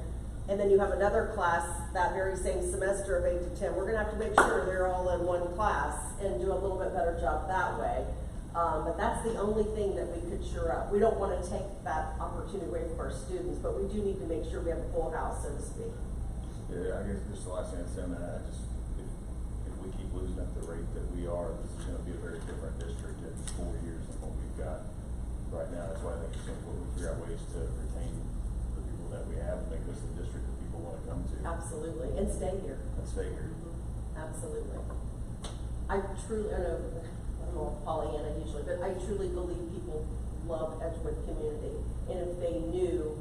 and then you have another class that very same semester of 8 to 10. We're gonna have to make sure they're all in one class and do a little bit better job that way. But that's the only thing that we could shore up. We don't want to take that opportunity away from our students, but we do need to make sure we have a full house, so to speak. Yeah, I guess just the last thing I'd say on that, if we keep losing at the rate that we are, this is gonna be a very different district in 4 years than what we've got right now. That's why I think it's important to figure out ways to retain the people that we have and make this a district that people wanna come to. Absolutely, and stay here. And stay here. Absolutely. I know, I'm more Pollyanna usually, but I truly believe people love Edgewood community. And if they knew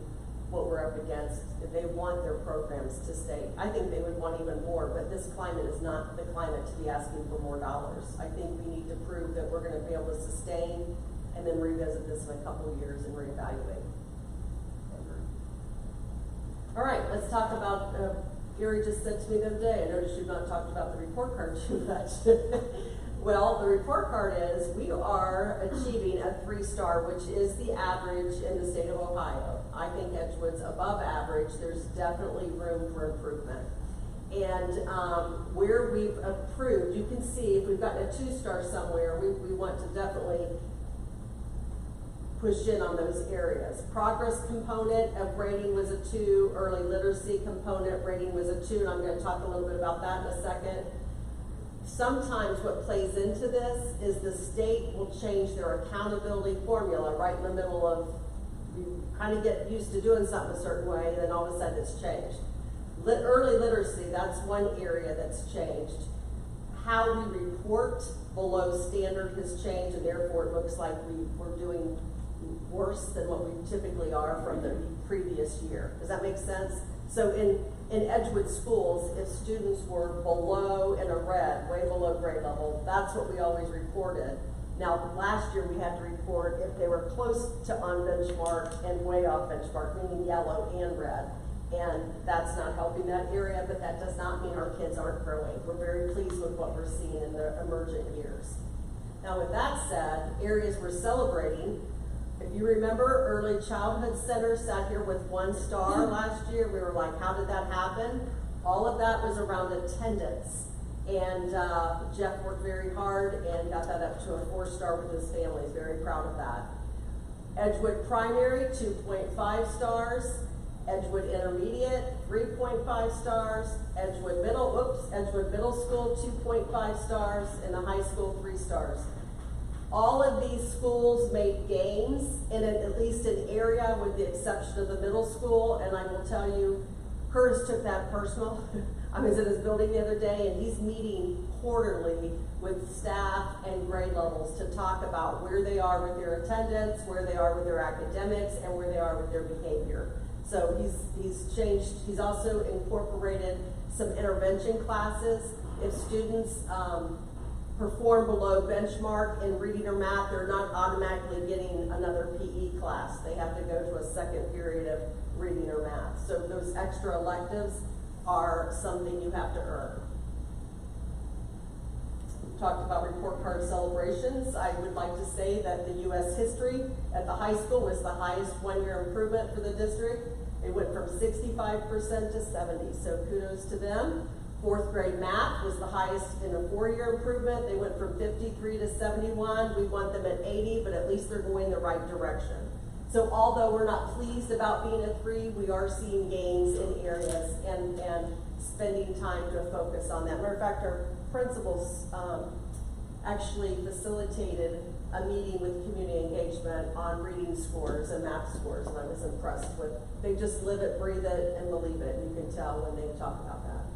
what we're up against, if they want their programs to stay, I think they would want even more, but this climate is not the climate to be asking for more dollars. I think we need to prove that we're gonna be able to sustain and then revisit this in a couple of years and reevaluate. All right, let's talk about, Gary just said to me the other day, I noticed you've not talked about the report card too much. Well, the report card is we are achieving a 3-star, which is the average in the state of Ohio. I think Edgewood's above average. There's definitely room for improvement. And where we've approved, you can see if we've gotten a 2-star somewhere, we want to definitely push in on those areas. Progress component of rating was a 2, early literacy component rating was a 2, and I'm going to talk a little bit about that in a second. Sometimes what plays into this is the state will change their accountability formula right in the middle of, you kind of get used to doing something a certain way, and then all of a sudden it's changed. Early literacy, that's one area that's changed. How we report below standard has changed, and therefore it looks like we're doing worse than what we typically are from the previous year. Does that make sense? So in Edgewood schools, if students were below in a red, way below grade level, that's what we always reported. Now, last year we had to report if they were close to on benchmark and way off benchmark, meaning yellow and red. And that's not helping that area, but that does not mean our kids aren't growing. We're very pleased with what we're seeing in the emergent years. Now, with that said, areas we're celebrating, if you remember, Early Childhood Center sat here with 1 star last year. We were like, how did that happen? All of that was around attendance. And Jeff worked very hard and got that up to a 4-star with his family. He's very proud of that. Edgewood Primary, 2.5 stars. Edgewood Intermediate, 3.5 stars. Edgewood Middle School, 2.5 stars. And the high school, 3 stars. All of these schools made gains in at least an area with the exception of the middle school, and I will tell you, Curtis took that personal. I was in his building the other day, and he's meeting quarterly with staff and grade levels to talk about where they are with their attendance, where they are with their academics, and where they are with their behavior. So he's changed, he's also incorporated some intervention classes. If students perform below benchmark in reading or math, they're not automatically getting another PE class. They have to go to a second period of reading or math. So those extra electives are something you have to earn. We talked about report card celebrations. I would like to say that the U.S. history at the high school was the highest 1-year improvement for the district. It went from 65% to 70%, so kudos to them. 4th grade math was the highest in a 4-year improvement. They went from 53 to 71. We want them at 80, but at least they're going the right direction. So although we're not pleased about being at 3, we are seeing gains in areas and spending time to focus on that. Matter of fact, our principals actually facilitated a meeting with community engagement on reading scores and math scores, and I was impressed with. They just live it, breathe it, and believe it. You can tell when they talk about that.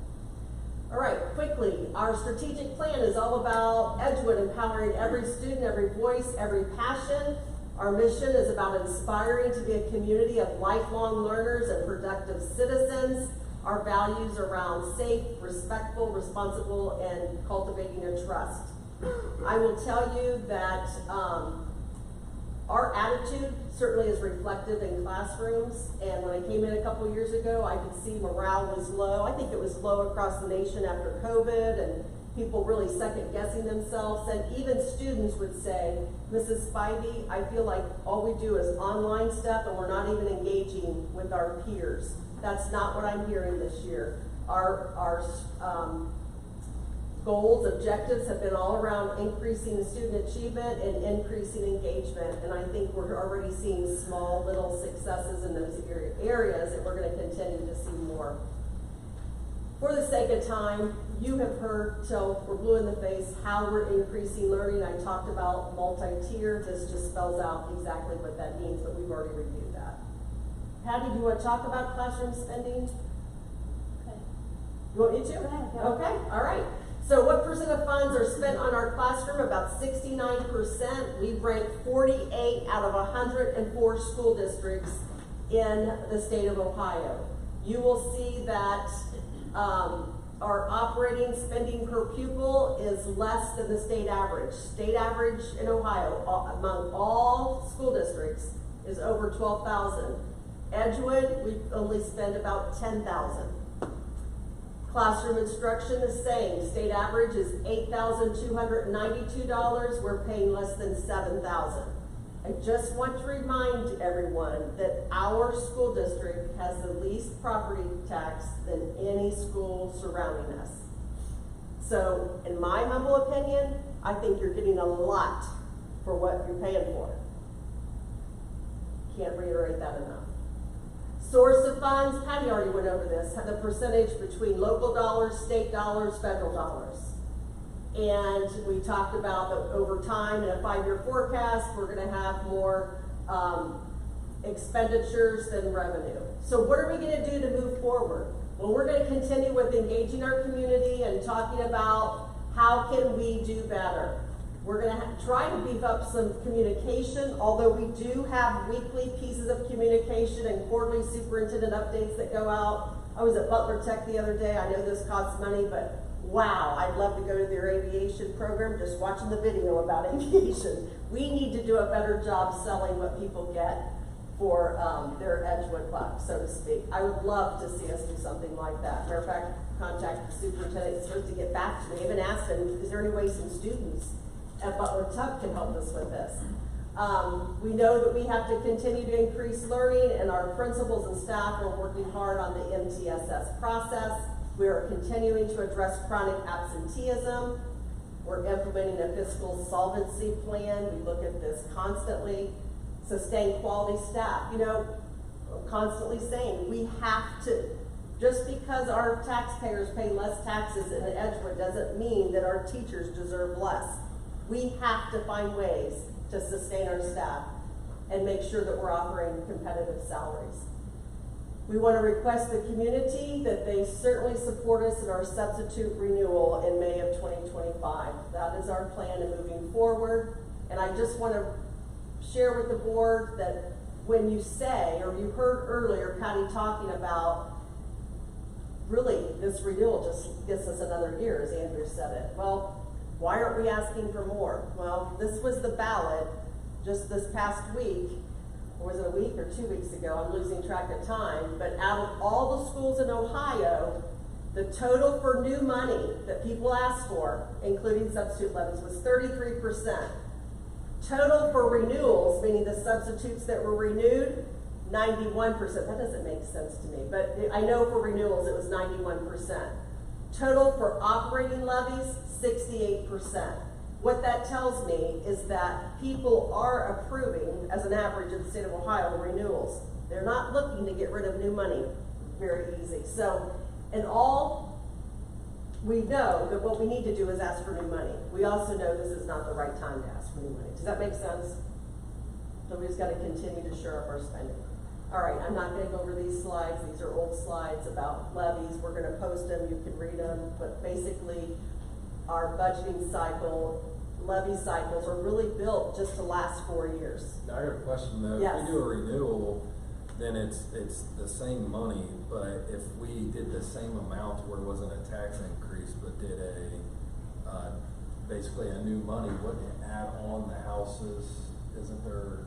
All right, quickly, our strategic plan is all about Edgewood empowering every student, every voice, every passion. Our mission is about inspiring to be a community of lifelong learners and productive citizens. Our values around safe, respectful, responsible, and cultivating a trust. I will tell you that our attitude certainly is reflective in classrooms, and when I came in a couple years ago, I could see morale was low. I think it was low across the nation after COVID, and people really second guessing themselves, and even students would say, Mrs. Spivey, I feel like all we do is online stuff and we're not even engaging with our peers. That's not what I'm hearing this year. Our goals, objectives have been all around increasing student achievement and increasing engagement, and I think we're already seeing small little successes in those areas, and we're going to continue to see more. For the sake of time, you have heard till we're blue in the face how we're increasing learning. I talked about multi-tier. This just spells out exactly what that means, but we've already reviewed that. Patty, do you want to talk about classroom spending? Okay. You want me to? Go ahead, go. Okay, all right. So what percent of funds are spent on our classroom? About 69%. We rank 48 out of 104 school districts in the state of Ohio. You will see that our operating spending per pupil is less than the state average. State average in Ohio among all school districts is over $12,000. Edgewood, we only spend about $10,000. Classroom instruction the same. State average is $8,292. We're paying less than $7,000. I just want to remind everyone that our school district has the least property tax than any school surrounding us. So, in my humble opinion, I think you're getting a lot for what you're paying for. Can't reiterate that enough. Source of funds, Patty already went over this, the percentage between local dollars, state dollars, federal dollars. And we talked about that over time in a 5-year forecast, we're going to have more expenditures than revenue. So what are we going to do to move forward? Well, we're going to continue with engaging our community and talking about how can we do better. We're going to try to beef up some communication, although we do have weekly pieces of communication and quarterly superintendent updates that go out. I was at Butler Tech the other day. I know this costs money, but wow, I'd love to go to their aviation program just watching the video about aviation. We need to do a better job selling what people get for their Edgewood club, so to speak. I would love to see us do something like that. Matter of fact, contact the superintendent is supposed to get back to me. I even asked him, is there any way some students at Butler Tech can help us with this? We know that we have to continue to increase learning, and our principals and staff are working hard on the MTSS process. We are continuing to address chronic absenteeism. We're implementing a fiscal solvency plan. We look at this constantly. Sustain quality staff. You know, constantly saying we have to, just because our taxpayers pay less taxes in Edgewood doesn't mean that our teachers deserve less. We have to find ways to sustain our staff and make sure that we're offering competitive salaries. We want to request the community that they certainly support us in our substitute renewal in May of 2025. That is our plan in moving forward. And I just want to share with the board that when you say, or you heard earlier Patty talking about, really this renewal just gets us another year, as Andrew said it. Well, why aren't we asking for more? Well, this was the ballot just this past week. Or was it a week or 2 weeks ago? I'm losing track of time. But out of all the schools in Ohio, the total for new money that people asked for, including substitute levies, was 33%. Total for renewals, meaning the substitutes that were renewed, 91%. That doesn't make sense to me, but I know for renewals it was 91%. Total for operating levies, 68%. what that tells me is that people are approving, as an average of the state of Ohio, renewals. They're not looking to get rid of new money very easy. So, in all, we know that what we need to do is ask for new money. We also know this is not the right time to ask for new money. Does that make sense? So we just got to continue to shore up our spending. All right, I'm not going to go over these slides. These are old slides about levies. We're going to post them. You can read them. But basically, our budgeting cycle, levy cycles are really built just to last 4 years. Now, I got a question though. Yes. If we do a renewal, then it's the same money, but if we did the same amount where it wasn't a tax increase, but did basically a new money, wouldn't it add on the houses? Isn't there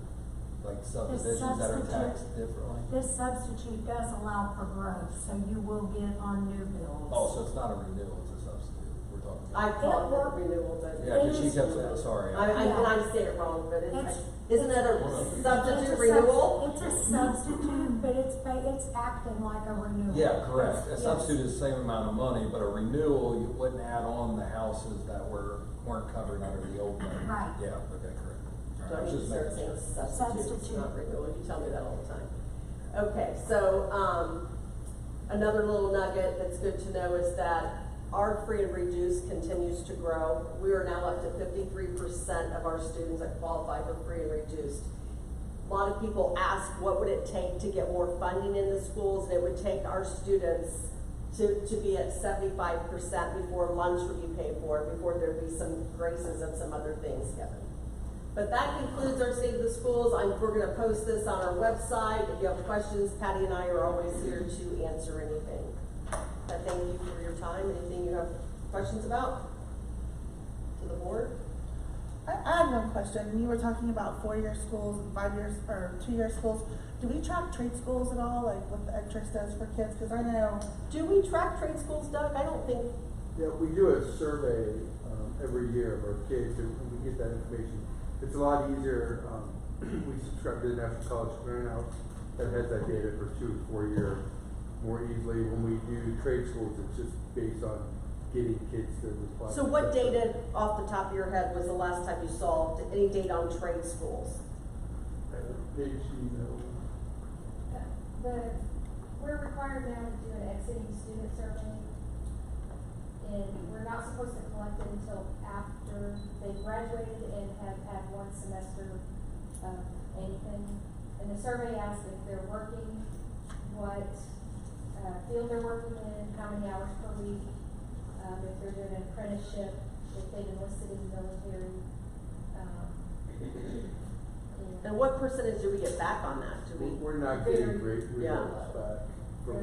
like subdivisions that are taxed differently? This substitute does allow for growth, so you will get on new builds. Oh, so it's not a renewal, it's a substitute. We're talking I about. call it renewal, but Yeah, because she kept saying, sorry. I say it wrong, but isn't that a It's substitute a renewal? It's a substitute, but it's acting like a renewal. Yeah, correct. A Yes. substitute is the same amount of money, but a renewal, you wouldn't add on the houses that weren't covered under the old money. Right. Yeah, okay, correct. All right, I Don't was you just start making saying sure. substitute, not renewal, you tell me that all the time. Okay, so, another little nugget that's good to know is that our free and reduced continues to grow. We are now up to 53% of our students that qualify for free and reduced. A lot of people ask what would it take to get more funding in the schools, and it would take our students to be at 75% before lunch would be paid for, before there'd be some graces and some other things given. But that concludes our State of the Schools. We're going to post this on our website. If you have questions, Patty and I are always here to answer anything. I thank you for your time. Anything you have questions about to the board? I have one question. You were talking about 4-year schools and 5 years or 2-year schools. Do we track trade schools at all, like what the interest is for kids? Because I know. Do we track trade schools, Doug? I don't think. Yeah, we do a survey every year of our kids, and we get that information. It's a lot easier. We subscribe to the National College Clearinghouse that has that data for 2 and 4 year more easily. When we do trade schools, it's just based on getting kids to apply. So what data off the top of your head was the last time you saw any data on trade schools? We're required now to do an exiting student survey. And we're not supposed to collect it until after they've graduated and have had 1 semester of anything. And the survey asks if they're working, what field they're working in, how many hours per week, if they're doing an apprenticeship, if they've enlisted in the military. And what percentage do we get back on that? We're not getting great results back from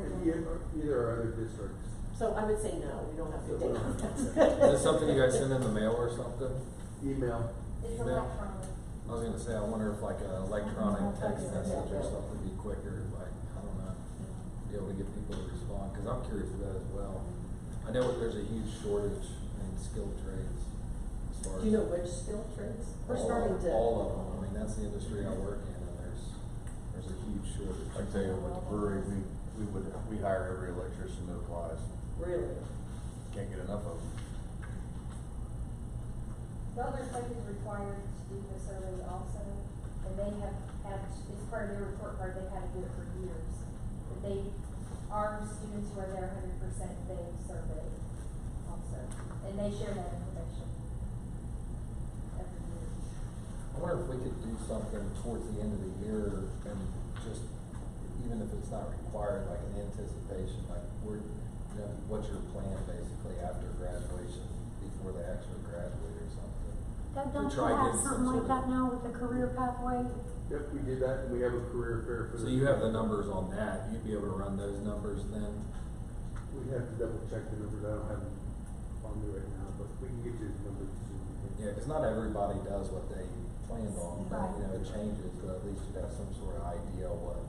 either or other districts. So I would say no, we don't have to data. Is it something you guys send in the mail or something? Email. It's Email? electronic. I was gonna say, I wonder if like an electronic text message or something would be quicker, like, I don't know, be able to get people to respond, cause I'm curious of that as well. I know there's a huge shortage in skilled trades. As far Do you know which skill trades? We're starting to. All of them, I mean, that's the industry I work in, and there's a huge shortage. I tell you, with the brewery, we hire every electrician that applies. Really? Can't get enough of them. Butler Tech is required to do the survey also, and they have had, it's part of their report card, they've had to do it for years. But our students who are there 100%, they survey also, and they share that information every year. I wonder if we could do something towards the end of the year and just, even if it's not required, like an anticipation, like what's your plan basically after graduation, before they actually graduate or something? Don't you try have getting some something like sort of- that now with the career pathway? Yep, we did that, and we have a career fair for So you have the numbers on that, you'd be able to run those numbers then? We have to double check the numbers. I don't have them on me right now, but we can get you the numbers as soon as we can. Yeah, cause not everybody does what they planned on, but Right. it changes, but at least you got some sort of idea what,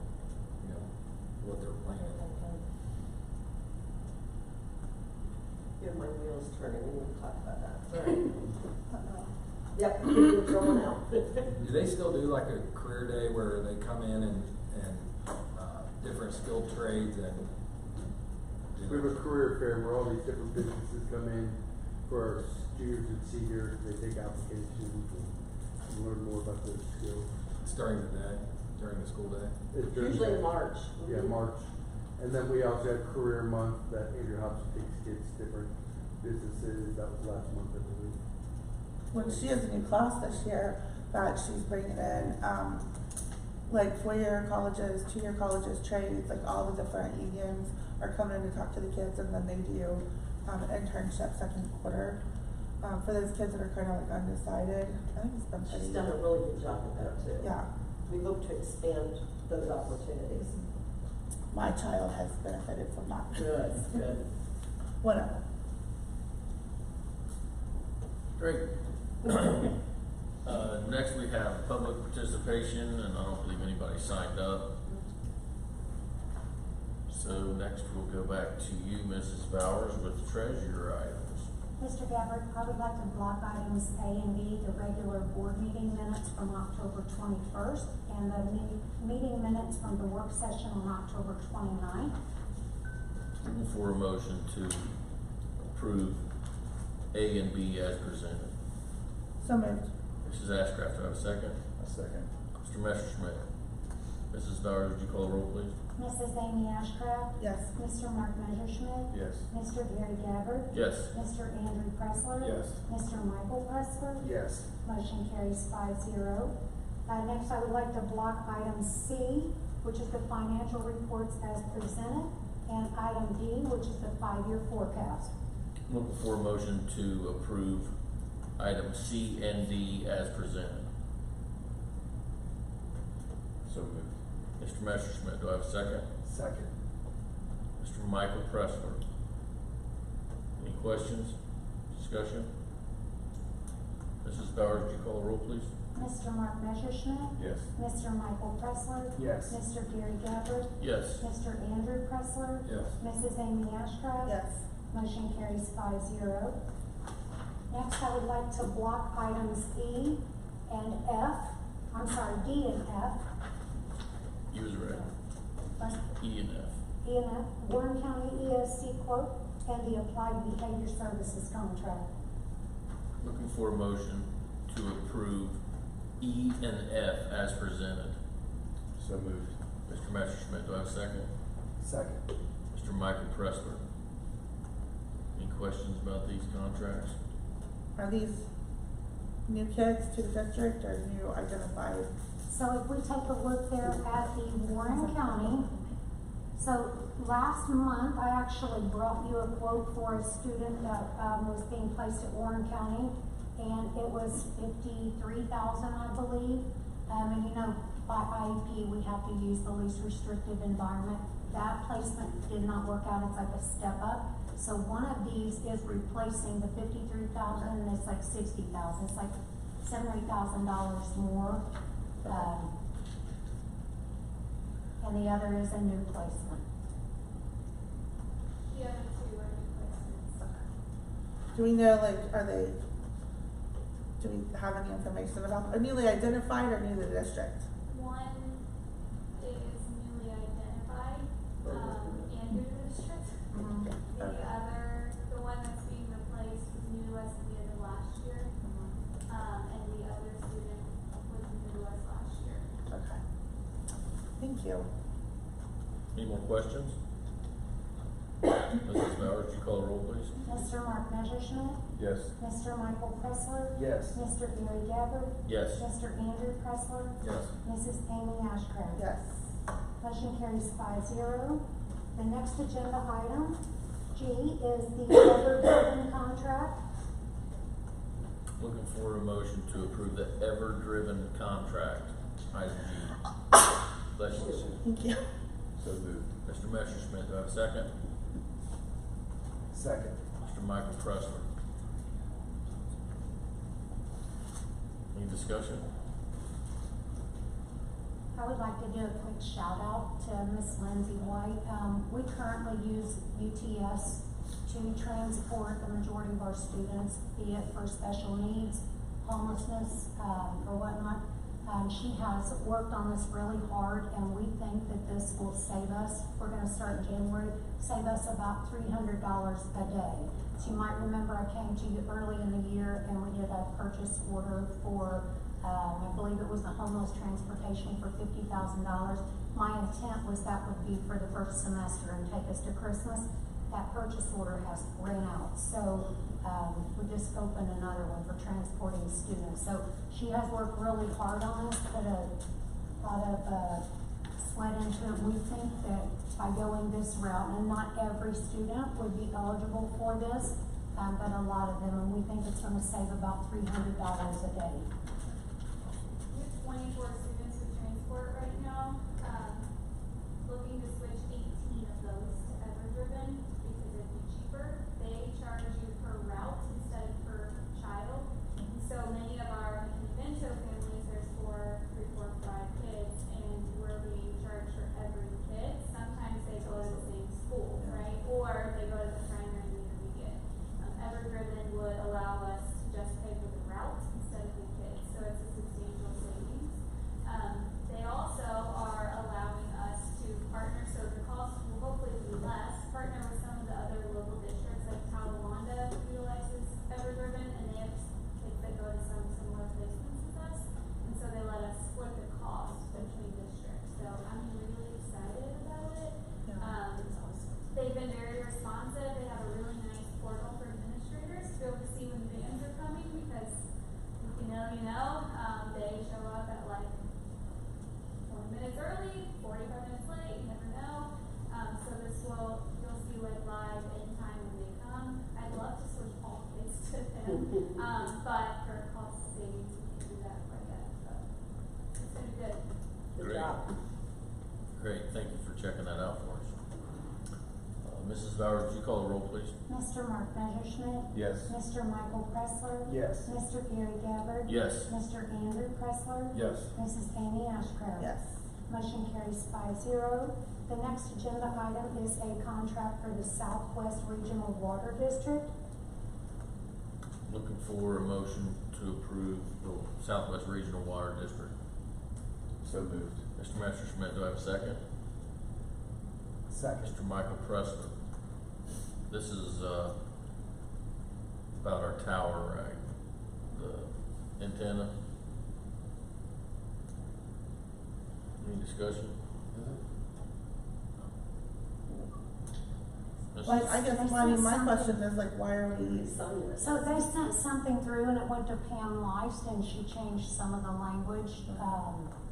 what they're planning. You have my wheels turning, we need to talk about that. Yep, you're throwing out. Do they still do like a career day where they come in and different skilled trades and? We have a career fair where all these different businesses come in, for our juniors and seniors, they take applications and learn more about their skills. It's during the day, during the school day. It's during Usually the- in March. Yeah, March. And then we also had Career Month that Andrew Hobson takes kids to different businesses. That was last month, I believe. When she has a new class this year that she's bringing in, like 4-year colleges, 2-year colleges, trades, like all the different unions are coming in to talk to the kids, and then they do an internship second quarter for those kids that are kind of like undecided. I think it's been pretty. She's done a really good job with that too. Yeah, We hope to expand those opportunities. my child has benefited from that. Good, good. One of them. Great. Next we have public participation, and I don't believe anybody signed up. So next we'll go back to you, Mrs. Bowers, with treasurer items. Mr. Gabbard, I would like to block items A and B, the regular board meeting minutes from October 21st, and the meeting minutes from the work session on October 29th. Looking for a motion to approve A and B as presented. So moved. Mrs. Ashcraft, do I have a second? A second. Mr. Messerschmidt. Mrs. Bowers, would you call the roll, please? Mrs. Amy Ashcraft? Yes. Mr. Mark Messerschmidt? Yes. Mr. Gary Gabbard? Yes. Mr. Andrew Pressler? Yes. Mr. Michael Pressler? Yes. Motion carries 5-0. Next, I would like to block item C, which is the financial reports as presented, and item D, which is the 5-year forecast. Looking for a motion to approve item C and D as presented. So moved. Mr. Messerschmidt, do I have a second? Second. Mr. Michael Pressler. Any questions, discussion? Mrs. Bowers, would you call the roll, please? Mr. Mark Messerschmidt? Yes. Mr. Michael Pressler? Yes. Mr. Gary Gabbard? Yes. Mr. Andrew Pressler? Yes. Mrs. Amy Ashcraft? Yes. Motion carries 5-0. Next, I would like to block items E and F, D and F. He was ready. First, E and F. E and F, Warren County ESC quote, and the Applied Behavior Services contract. Looking for a motion to approve E and F as presented. So moved. Mr. Messerschmidt, do I have a second? Second. Mr. Michael Pressler. Any questions about these contracts? Are these new kids to the district or new identified? So if we take a look there at the Warren County, so last month I actually brought you a quote for a student that was being placed at Warren County, and it was $53,000, I believe. And you know, by IEP we have to use the least restrictive environment. That placement did not work out. It's like a step up. So one of these is replacing the $53,000, and it's like $60,000. It's like $7,000 or $8,000 more. And the other is a new placement. The other two are replacements. Do we know, like, do we have any information about, are newly identified or new to the district? One is newly identified, and new to the district. Mhm. The other, the one that's being replaced was new to us at the end of last year. And the other student was new to us last year. Okay. Thank you. Any more questions? Mrs. Bowers, would you call the roll, please? Mr. Mark Messerschmidt? Yes. Mr. Michael Pressler? Yes. Mr. Gary Gabbard? Yes. Mr. Andrew Pressler? Yes. Mrs. Amy Ashcraft? Yes. Motion carries 5-0. The next agenda item, G, is the Ever-Driven contract. Looking for a motion to approve the Ever-Driven contract, item G. Bless you. Thank you. So moved. Mr. Messerschmidt, do I have a second? Second. Mr. Michael Pressler. Any discussion? I would like to do a quick shout out to Miss Lindsay White. We currently use UTS to transport the majority of our students, be it for special needs, homelessness, or whatnot. She has worked on this really hard, and we think that this will save us, we're gonna start in January, save us about $300 a day. So you might remember I came to you early in the year and we did a purchase order for, I believe it was the homeless transportation for $50,000. My intent was that would be for the first semester and take us to Christmas. That purchase order has ran out, so we just opened another one for transporting students. So she has worked really hard on this, put a lot of sweat into it. We think that by going this route, and not every student would be eligible for this, but a lot of them, and we think it's going to save about $300 a day. We have 24 students with transport right now. Looking to switch 18 of those to Edgewood because it'd be cheaper. They charge you per route instead of per child. So many of our Bento families, there's 4, 5 kids, and we're being charged for every kid. Sometimes they go to the same school, right? Or they go to the primary and intermediate. Edgewood would allow us to just pay for the route instead of the kids, so it's a substantial savings. They also are allowing us to partner, so the cost will hopefully be less, partner with some of the other local districts, like Talawanda utilizes Edgewood, and they have kids that go to some similar placements as us, and so they let us split the cost between districts. So I'm really excited about it. They've been very responsive. They have a really nice portal for administrators to be able to see when the bands are coming, because you know, they show up at like 20 minutes early, 45 minutes late, you never know. So you'll see like live in time when they come. I'd love to switch all kids to them, but for cost savings, we can't do that quite yet. But it's been good. Great. Great, thank you for checking that out for us. Mrs. Bowers, would you call the roll, please? Mr. Mark Messerschmidt. Yes. Mr. Michael Pressler. Yes. Mr. Gary Gabbard. Yes. Mr. Andrew Pressler. Yes. Mrs. Amy Ashcraft. Yes. Motion carries 5-0. The next agenda item is a contract for the Southwest Regional Water District. Looking for a motion to approve the Southwest Regional Water District. So moved. Mr. Messerschmidt, do I have a second? Second. Mr. Michael Pressler. This is, about our tower, right? The antenna. Any discussion? Like, I guess, I mean, my question is like, why are we? So they sent something through and it went to Pam Lice and she changed some of the language.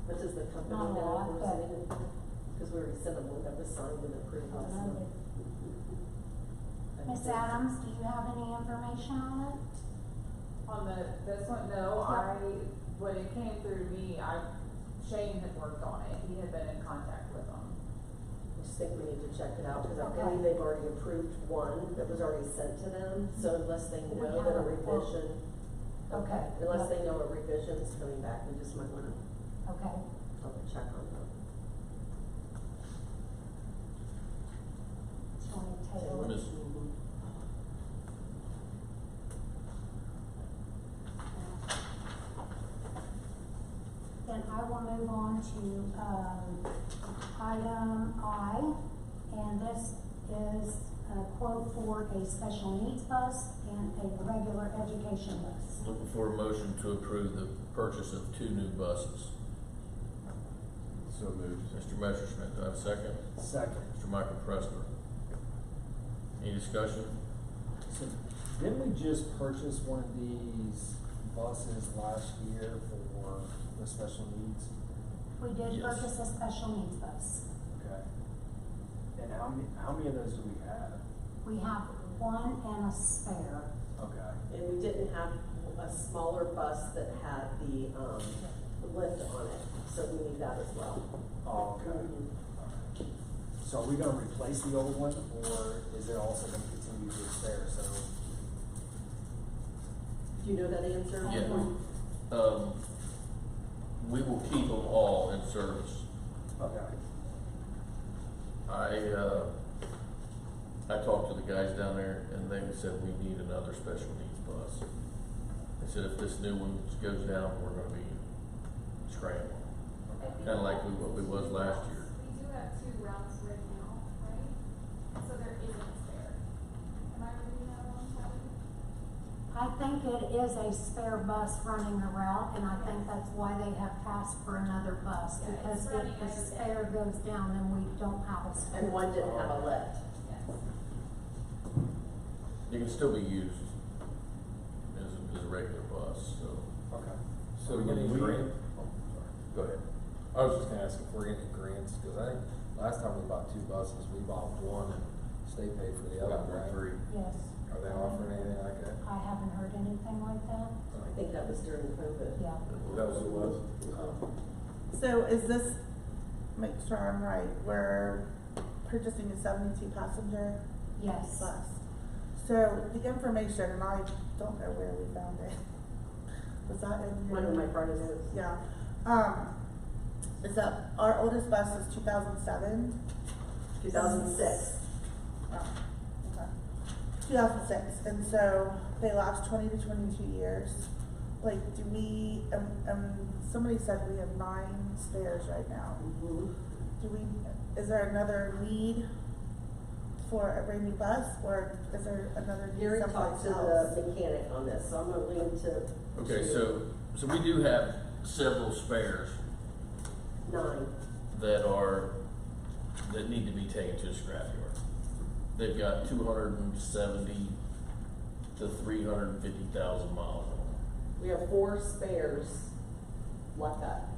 But does the company Not a know lot, if but- there's anything? Because we already said that we'll have this signed and approved. Ms. Adams, do you have any information on it? On this one, no, when it came through to me, Shane had worked on it, he had been in contact with them. I just think we need to check it out, because I Okay. believe they've already approved one that was already sent to them, so unless they We know have that a a report. revision. Okay. Unless they know a revision is coming back, we just might wanna Okay. check on that. Do you want to table it? Miss- Then I will move on to, item I, and this is a quote for a special needs bus and a regular education bus. Looking for a motion to approve the purchase of 2 new buses. So moved. Mr. Messerschmidt, do I have a second? Second. Mr. Michael Pressler. Any discussion? So, didn't we just purchase one of these buses last year for the special needs? We did Yes. purchase a special needs bus. Okay. And how many of those do we have? We have one and a spare. Okay. And we didn't have a smaller bus that had the lift on it, so we need that as well. Oh, okay. Alright. So are we gonna replace the old one, or is it also gonna continue to spare, so? Do you know that answer? Yeah. We will keep them all in service. Okay. I talked to the guys down there and they said we need another special needs bus. They said if this new one goes down, we're gonna be scramble. Kinda like what we was last year. We do have 2 routes right now, right? So there isn't a spare. Am I reading that wrong, Kelly? I think it is a spare bus running the route, and I think that's why they have asked for another bus, Yeah, because it's if running the every day. spare goes down, then we don't have a spare. And one didn't have a lift. Yes. It can still be used as a regular bus, so. Okay. So Are we getting a grant? Oh, sorry. Go ahead. I was just gonna ask if we're getting grants, cause I think last time we bought 2 buses, we bought one and state paid for the other, Got right? 3. Yes. Are they offering anything like that? I haven't heard anything like that. I think that was during COVID. Yeah. That was what it was. So is this, make sure I'm right, we're purchasing a 72 passenger Yes. bus. So the information, and I don't know where we found it. Was that in your? One of my brother's is. Yeah. Is that, our oldest bus is 2007? 2006. Oh, okay. 2006, and so they last 20 to 22 years. Like, do we, somebody said we have 9 spares right now. Mm-hmm. Do we, is there another need for a brand new bus, or is there another need Gary someplace talked to else? the mechanic on this, so I'm gonna lean to. Okay, so we do have several spares 9. that need to be taken to a scrapyard. They've got 270 to 350,000 miles on them We have 4 spares like that.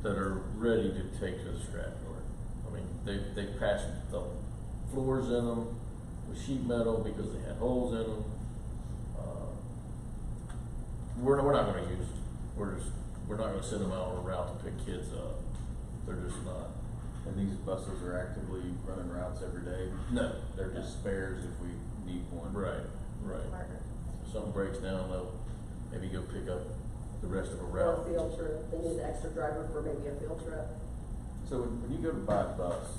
that are ready to take to the scrapyard. I mean, they patched the floors in them with sheet metal because they had holes in them. We're not gonna use them. We're not gonna send them out on a route to pick kids up. They're just not. And these buses are actively running routes every day? No. They're just spares if we need one? Right. If something breaks down, they'll maybe go pick up the rest of a Or route. a field trip, they need an extra driver for maybe a field trip. So when you go to buy a bus,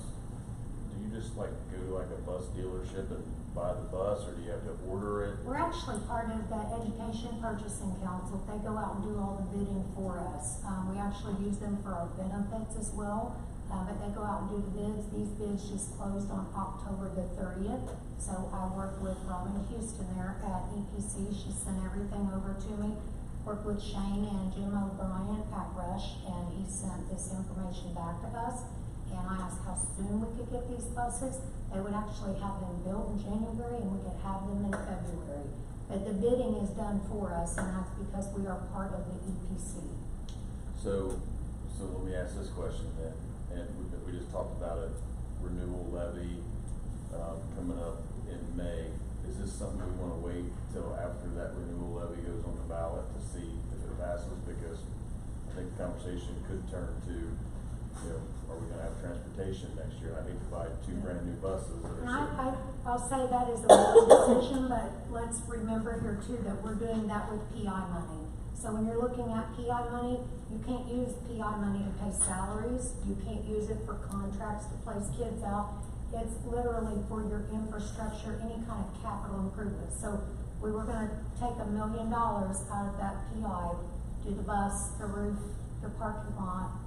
do you just like go to like a bus dealership and buy the bus, or do you have to order it? We're actually part of the Education Purchasing Council. They go out and do all the bidding for us. We actually use them for our benefits as well, but they go out and do the bids. These bids just closed on October the 30th. So I work with Robin Houston there at EPC. She sent everything over to me. Worked with Shane and Jim O'Brien at Rush, and he sent this information back to us. And I asked how soon we could get these buses. They would actually have them built in January, and we could have them in February. But the bidding is done for us, and that's because we are part of the EPC. So let me ask this question then, and we just talked about a renewal levy, coming up in May. Is this something we wanna wait till after that renewal levy goes on the ballot to see if it passes? Because I think the conversation could turn to, are we gonna have transportation next year? I hate to buy 2 brand new buses that are sitting. I'll say that is a board decision, but let's remember here too that we're doing that with PI money. So when you're looking at PI money, you can't use PI money to pay salaries. You can't use it for contracts to place kids out. It's literally for your infrastructure, any kind of capital improvement. So we were gonna take $1 million out of that PI, do the bus, the roof, the parking lot.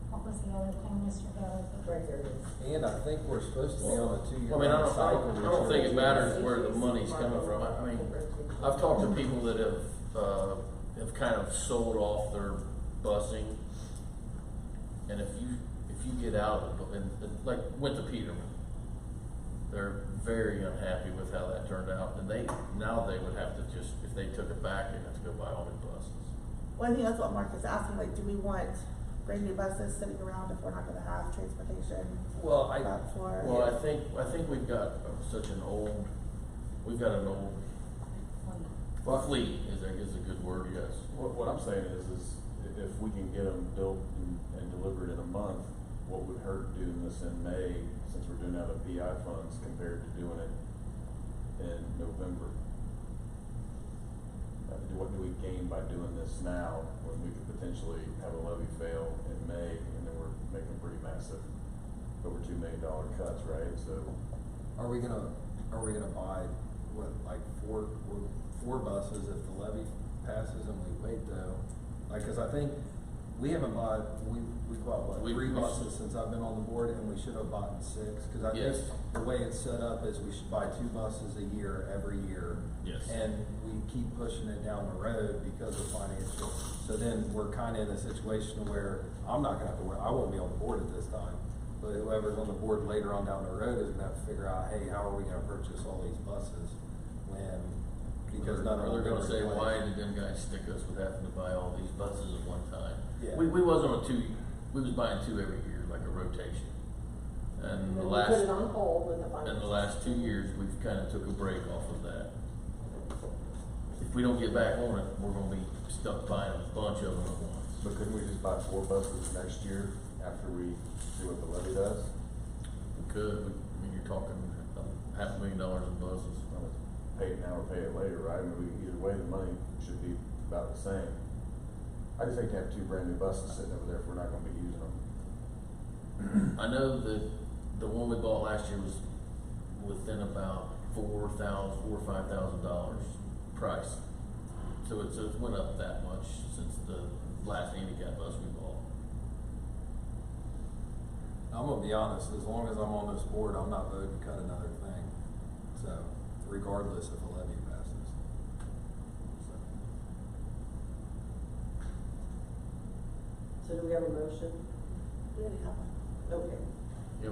What was the other thing, Mr. Taylor? Right there it is. And I think we're supposed to be on a 2-year I cycle. don't think it matters where the money's coming from. I mean, I've talked to people that have kind of sold off their busing. And if you get out of it, and like went to Peterman, they're very unhappy with how that turned out. And now they would have to just, if they took it back, they'd have to go buy all new buses. Well, I think that's what Mark is asking, like, do we want brand new buses sitting around if we're not gonna have transportation? Well, I think we've got an old fleet is a good word, yes. What I'm saying is if we can get them built and delivered in a month, what would hurt doing this in May, since we're doing out of PI funds compared to doing it in November? What do we gain by doing this now, when we could potentially have a levy fail in May, and then we're making pretty massive, over $2 million cuts, right? So, Are we gonna buy, what, like four buses if the levy passes and we wait though? Like, cause I think We haven't bought, we've bought what, We- 3 buses since I've been on the board, and we should have bought 6, cause I think Yes. the way it's set up is we should buy 2 buses a year, every year. Yes. And we keep pushing it down the road because of financial, so then we're kinda in a situation where I'm not gonna have to worry, I won't be on the board at this time. But whoever's on the board later on down the road is gonna have to figure out, hey, how are we gonna purchase all these buses when, because none of them. They're gonna say, are why did them guys stick us with having to buy all these buses at one time? Yeah. We was on a 2, we was buying 2 every year, like a rotation. And the we last, put it on hold with the in finance. the last 2 years, we've kinda took a break off of that. If we don't get back on it, we're gonna be stuck buying a bunch of them at once. But couldn't we just buy 4 buses next year after we see what the levy does? We could, I mean, you're talking $500,000 in buses. Well, it's pay it now or pay it later, right? I mean, either way, the money should be about the same. I just hate to have 2 brand new buses sitting over there if we're not gonna be using them. I know that the one we bought last year was within about $4,000 or $5,000 price. So it's went up that much since the last handicap bus we bought. I'm gonna be honest, as long as I'm on this board, I'm not voting to cut another thing, so regardless if a levy passes. So do we have a motion? We already have one. Okay. Yeah,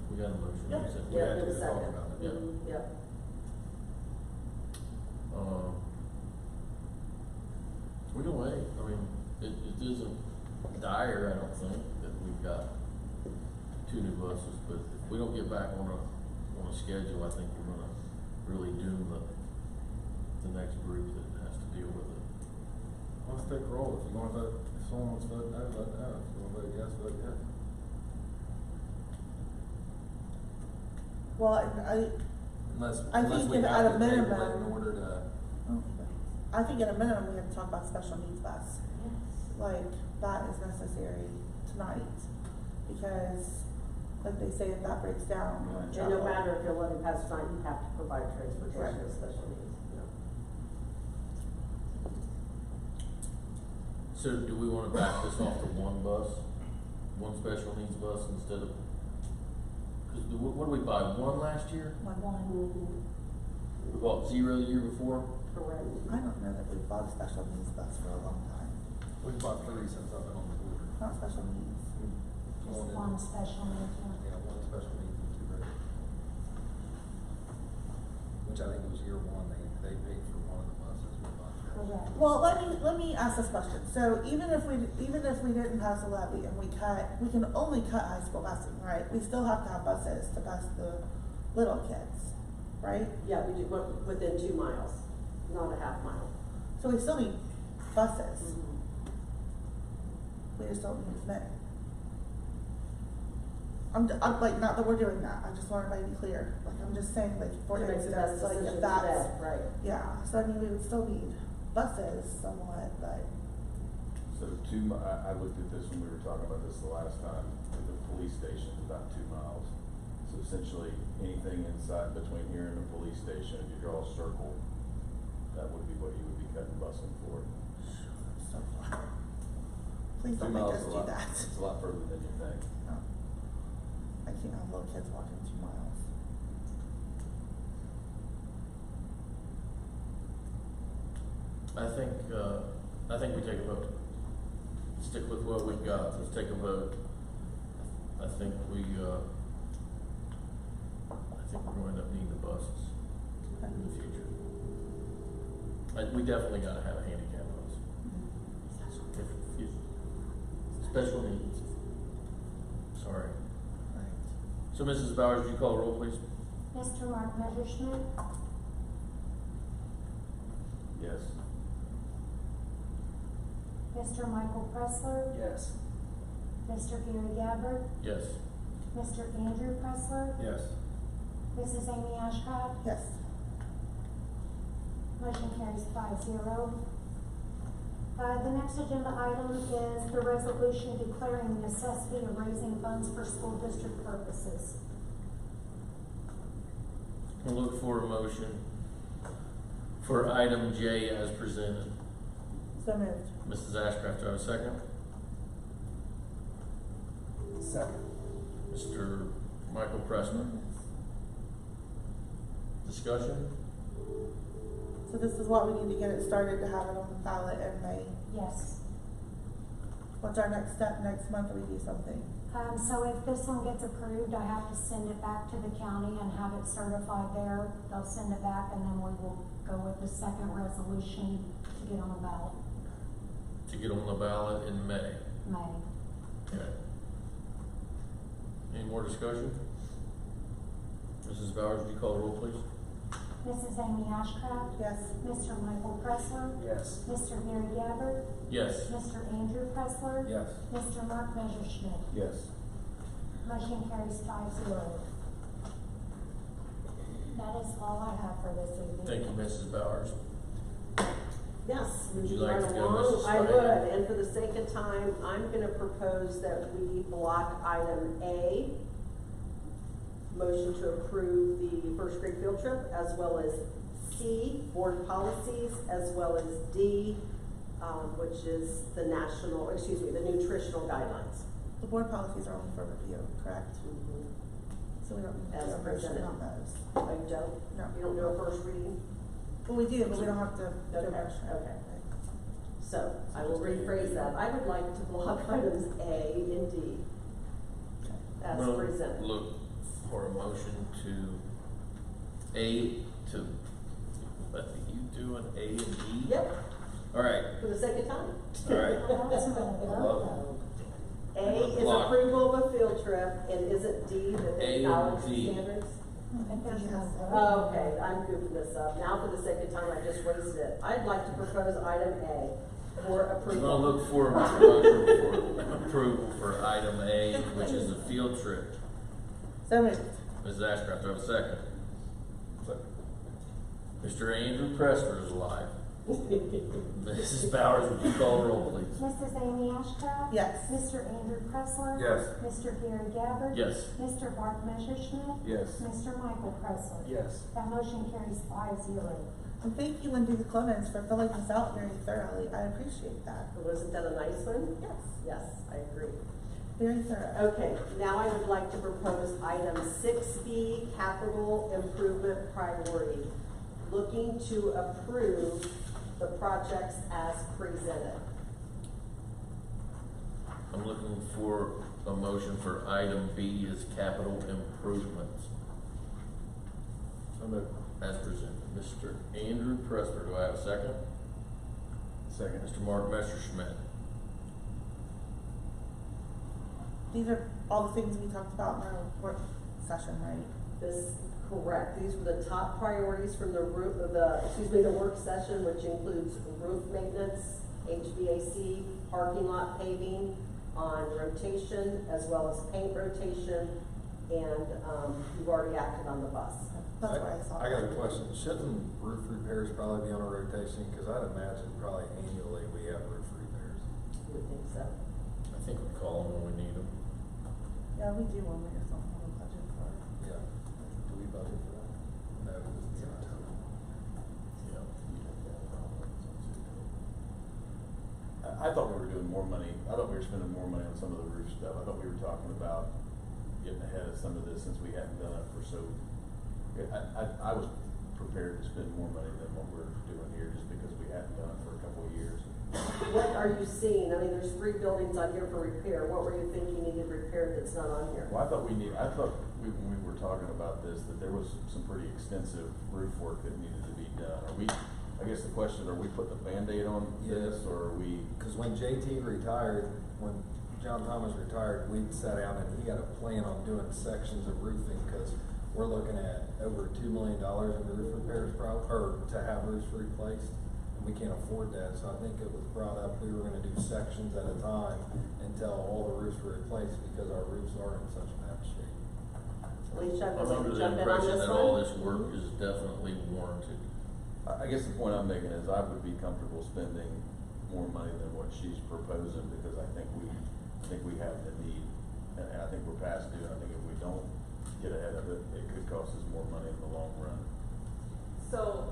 we got a motion. Yep. We said we Yeah, had in to a talk second. about it. Yeah. Mhm, Yep. We can wait, I mean, it isn't dire, I don't think, that we've got 2 new buses, but if we don't get back on a schedule, I think we're gonna really doom the next group that has to deal with it. Let's take a roll, if you wanna vote, if someone wants to vote no, vote no, if you wanna vote yes, vote yes. Well, Unless I we think have at to a table it in minimum, order to. I think at a minimum, we have to talk about special needs bus. Like, that is necessary tonight, because, like they say, if that breaks down, we're in And trouble. no matter if you're letting pass tonight, you have to provide transportation Right. with special needs. So do we wanna back this off to 1 bus, 1 special needs bus instead of, cause what did we buy, 1 last year? One. We bought 0 the year before? Correct. I don't know that we've bought a special needs bus for a long time. We've bought 3 since I've been on the board. Not special needs. Just 1 special needs one. Yeah, 1 special needs and 2 regular. Which I think was year 1, they paid for 1 of the buses we bought. Correct. Well, let me ask this question. So even if we didn't pass a levy and we can only cut high school busing, right? We still have to have buses to bus the little kids, right? Yeah, we do, within 2 miles, not a half mile. So we still need buses. Mhm. We just don't need as many. I'm like, not that we're doing that, I just want everybody to be clear, like, I'm just saying, like, for To make the best instance, like, decision if that's, today, right. yeah, so I mean, we would still need buses somewhat, but, So I looked at this when we were talking about this the last time, the police station is about 2 miles. So essentially, anything inside between here and the police station, if you draw a circle, that would be what you would be cutting busing for. so far. Please 2 don't make miles us is a do lot, that. it's a lot further than you think. No. I can't have little kids walking 2 miles. I think we take a vote. Stick with what we've got, let's take a vote. I think we're going to need the buses in the future. We definitely gotta have a handicap bus. Special needs. Sorry. So Mrs. Bowers, would you call the roll, please? Mr. Mark Messerschmidt, Yes. Mr. Michael Pressler, Yes. Mr. Gary Gabbard, Yes. Mr. Andrew Pressler, Yes. Mrs. Amy Ashcraft. Yes. Motion carries 5-0. The next agenda item is the resolution declaring the necessity of raising funds for school district purposes. I'll look for a motion for item J as presented. So So moved. Mrs. Ashcraft, do I have a second? Second. Mr. Michael Pressman. Discussion? So this is what we need to get it started to have it on the ballot in May. Yes. What's our next step? Next month we do something. So if this one gets approved, I have to send it back to the county and have it certified there. They'll send it back and then we will go with the second resolution to get on the ballot, To get on the ballot in May. May. Okay. Any more discussion? Mrs. Bowers, would you call the roll, please? Mrs. Amy Ashcraft? Yes. Mr. Michael Pressler? Yes. Mr. Gary Gabbard? Yes. Mr. Andrew Pressler? Yes. Mr. Mark Messerschmidt? Yes. Motion carries 5-0. That is all I have for this evening. Thank you, Mrs. Bowers. Yes. Would you moving like right to go, along, Mrs. I Stein? would, and for the sake of time, I'm gonna propose that we block item A, motion to approve the first grade field trip, as well as C, board policies, as well as D, which is the the nutritional guidelines. The board policies are only for review, correct? So we don't need to As do a motion presented. on those. I don't, No. you don't do a first reading? Well, we do, but we don't have to do a Okay, motion. okay. So, I will rephrase that. I would like to block items A and D as We'll presented. look for a motion to what are you doing, A and D? Yep, All right, for the second time. all right. A is Block. approval of a field trip, and is it D that A they and acknowledge the D. standards? Yes. Oh, okay, I'm goofing this up. Now for the second time, I just wasted it. I'd like to propose item A for We're approval. gonna look for a motion for approval for item A, which is a field trip. So moved. Mrs. Ashcraft, do I have a second? Mr. Andrew Pressler is alive. Mrs. Bowers, would you call the roll, please? Mrs. Amy Ashcraft? Yes. Mr. Andrew Pressler? Yes. Mr. Gary Gabbard? Yes. Mr. Mark Messerschmidt? Yes. Mr. Michael Pressler? Yes. That motion carries 5-0. And thank you, Lindy Clemens, for filling this out very thoroughly. I appreciate that. Wasn't that a nice one? Yes. Yes, I agree. Very thorough. Okay, now I would like to propose item 6B, capital improvement priority. Looking to approve the projects as presented. I'm looking for a motion for item B as capital improvements. As presented. Mr. Andrew Pressler, do I have a second? Second. Mr. Mark Messerschmidt. These are all the things we talked about in our work session, right? This, correct, these were the top priorities from the work session, which includes roof maintenance, HVAC, parking lot paving, on rotation, as well as paint rotation, and, you've already acted on the bus. That's what I saw. I got a question. Shouldn't roof repairs probably be on a rotation? Cause I'd imagine probably annually we have roof repairs. You would think so. I think we call them when we need them. Yeah, we do one, we just don't have a budget for it. Yeah. Do we budget for that? No. it's not. Yeah. I thought we were doing more money, I thought we were spending more money on some of the roof stuff. I thought we were talking about getting ahead of some of this since we hadn't done it for so. I was prepared to spend more money than what we're doing here just because we hadn't done it for a couple of years. What are you seeing? I mean, there's 3 buildings on here for repair. What were you thinking needed repaired that's not on here? Well, I thought when we were talking about this, that there was some pretty extensive roof work that needed to be done. I guess the question, are we putting a Band-Aid on this, or are we? Cause when JT retired, when John Thomas retired, we sat down and he had a plan on doing sections of roofing, cause we're looking at over $2 million in roof repairs or to have roofs replaced. And we can't afford that, so I think it was brought up, we were gonna do sections at a time until all the roofs were replaced because our roofs are in such bad shape. Alicia, I'm would under you the jump in on impression this that all one? this work is definitely warranted. I guess the point I'm making is I would be comfortable spending more money than what she's proposing, because I think we have the need, and I think we're past due. I think if we don't get ahead of it, it could cost us more money in the long run. So,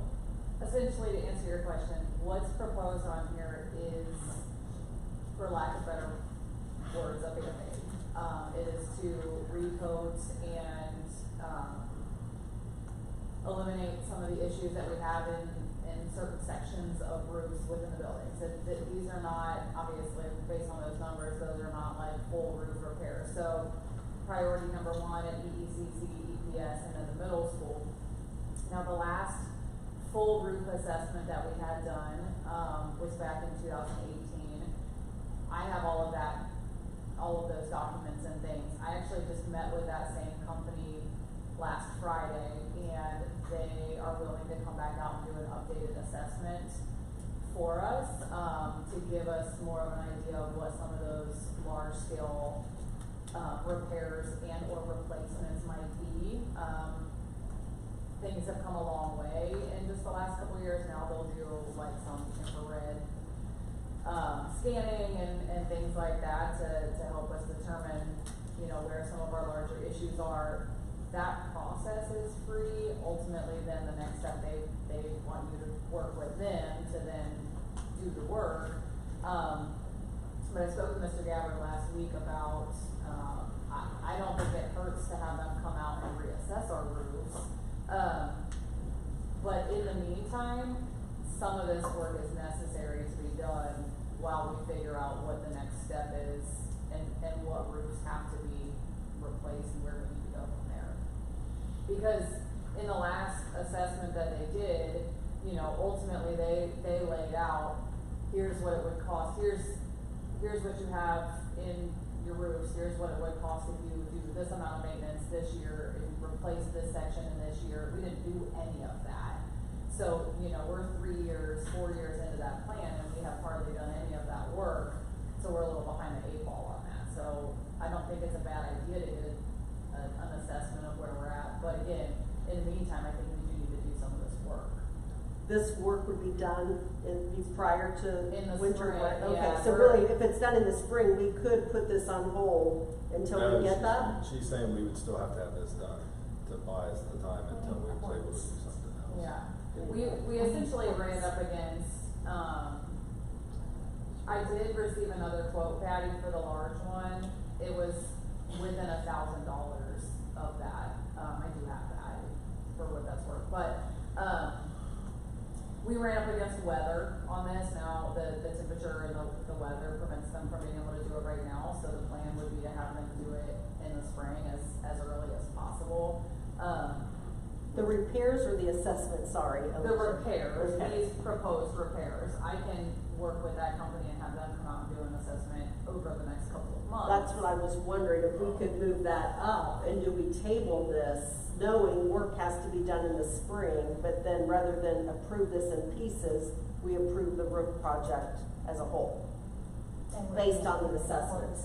essentially, to answer your question, what's proposed on here is, for lack of better words, a band-aid. It is to recoat and, eliminate some of the issues that we have in certain sections of roofs within the buildings. These are not, obviously, based on those numbers, those are not like full roof repairs. So, priority number one at EECC, EPS, and then the middle school. Now, the last full roof assessment that we had done was back in 2018. I have all of those documents and things. I actually just met with that same company last Friday, and they are willing to come back out and do an updated assessment for us to give us more of an idea of what some of those large-scale repairs and or replacements might be. Things have come a long way in just the last couple of years. Now they'll do like some infrared scanning and things like that to help us determine, where some of our larger issues are. That process is free. Ultimately, then the next step, they want you to work with them to then do the work. But I spoke with Mr. Gabbard last week about, I don't think it hurts to have them come out and reassess our roofs. But in the meantime, some of this work is necessary to be done while we figure out what the next step is and what roofs have to be replaced and where we need to go from there. Because in the last assessment that they did, ultimately they laid out, here's what it would cost, here's what you have in your roofs, here's what it would cost if you do this amount of maintenance this year, if you replace this section in this year. We didn't do any of that. So, we're 3 years, 4 years into that plan, and we have hardly done any of that work, so we're a little behind the 8 ball on that. So, I don't think it's a bad idea to get an assessment of where we're at, but again, in the meantime, I think we do need to do some of this work. This work would be done prior to In the winter, spring, right? Okay, yeah. so really, if it's done in the spring, we could put this on hold until we get that? She's saying we would still have to have this done to buy us the time until we was able to do something else. Yeah, we essentially ran up against, I did receive another quote, Patty, for the large one. It was within $1,000 of that. I do have that for what that's worth, but, we ran up against weather on this. Now, the temperature and the weather prevents them from being able to do it right now, so the plan would be to have them do it in the spring as early as possible. The repairs or the assessment, sorry? The repairs, Okay. these proposed repairs, I can work with that company and have them come out and do an assessment over the next couple of months. That's what I was wondering, if we could move that up, and do we table this, knowing work has to be done in the spring, but then rather than approve this in pieces, we approve the roof project as a whole, based on the assessments.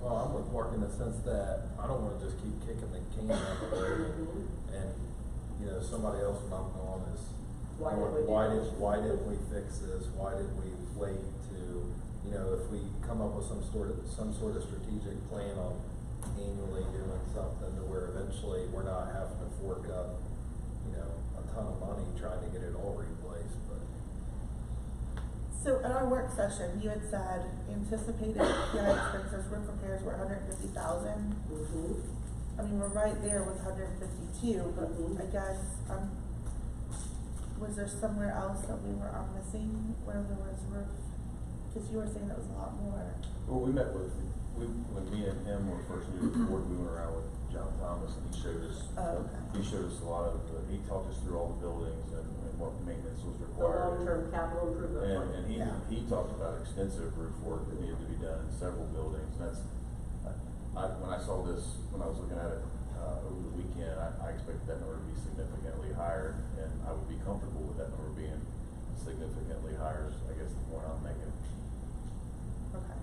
Well, I'm with Mark in the sense that I don't wanna just keep kicking the can down the road and, somebody else when I'm gone is, why didn't we fix this? Why didn't we wait to, if we come up with some sort of strategic plan on annually doing something to where eventually we're not having to fork up, a ton of money trying to get it all replaced, but. So at our work session, you had said anticipated PI expenses, roof repairs were $150,000. I mean, we're right there with 152, but I guess, was there somewhere else that we were missing where there was roof? Because you were saying it was a lot more. Well, when me and him were first new to the board, we went around with John Thomas, and he showed us a lot of, he talked us through all the buildings and what maintenance was The required. long-term capital improvement plan. And he talked about extensive roof work that needed to be done in several buildings. And when I saw this, when I was looking at it over the weekend, I expected that number to be significantly higher, and I would be comfortable with that number being significantly higher, is I guess the point I'm making. Okay.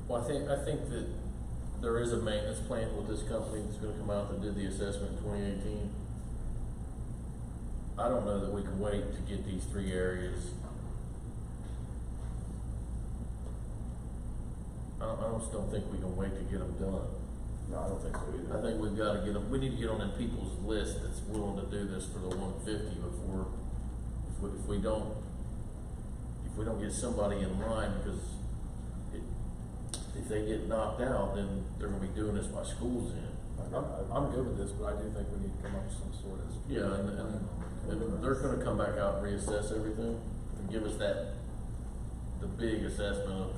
Well, I think that there is a maintenance plan with this company that's gonna come out that did the assessment in 2018. I don't know that we can wait to get these 3 areas. I just don't think we can wait to get them done. No, I don't think so either. I think we've gotta get them, we need to get on them people's list that's willing to do this for the 150 before, if we don't get somebody in line, because if they get knocked out, then they're gonna be doing this while school's in. I'm good with this, but I do think we need to come up with some sort of. Yeah, and they're gonna come back out and reassess everything and give us the big assessment of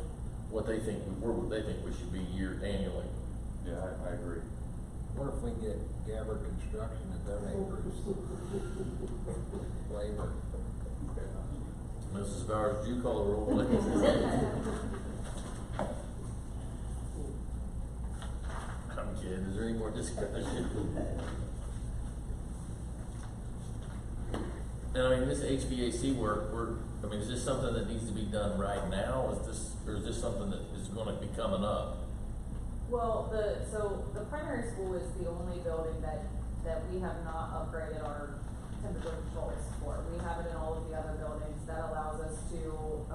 what they think, where they think we should be annually. Yeah, I agree. What if we get Gabbard Construction to donate roofs? Labor. Mrs. Bowers, would you call the roll, please? I'm kidding, is there any more discussion? And I mean, this HVAC work, is this something that needs to be done right now, or is this something that is gonna be coming up? Well, the primary school is the only building that we have not upgraded our temperature controls for. We have it in all of the other buildings. That allows us to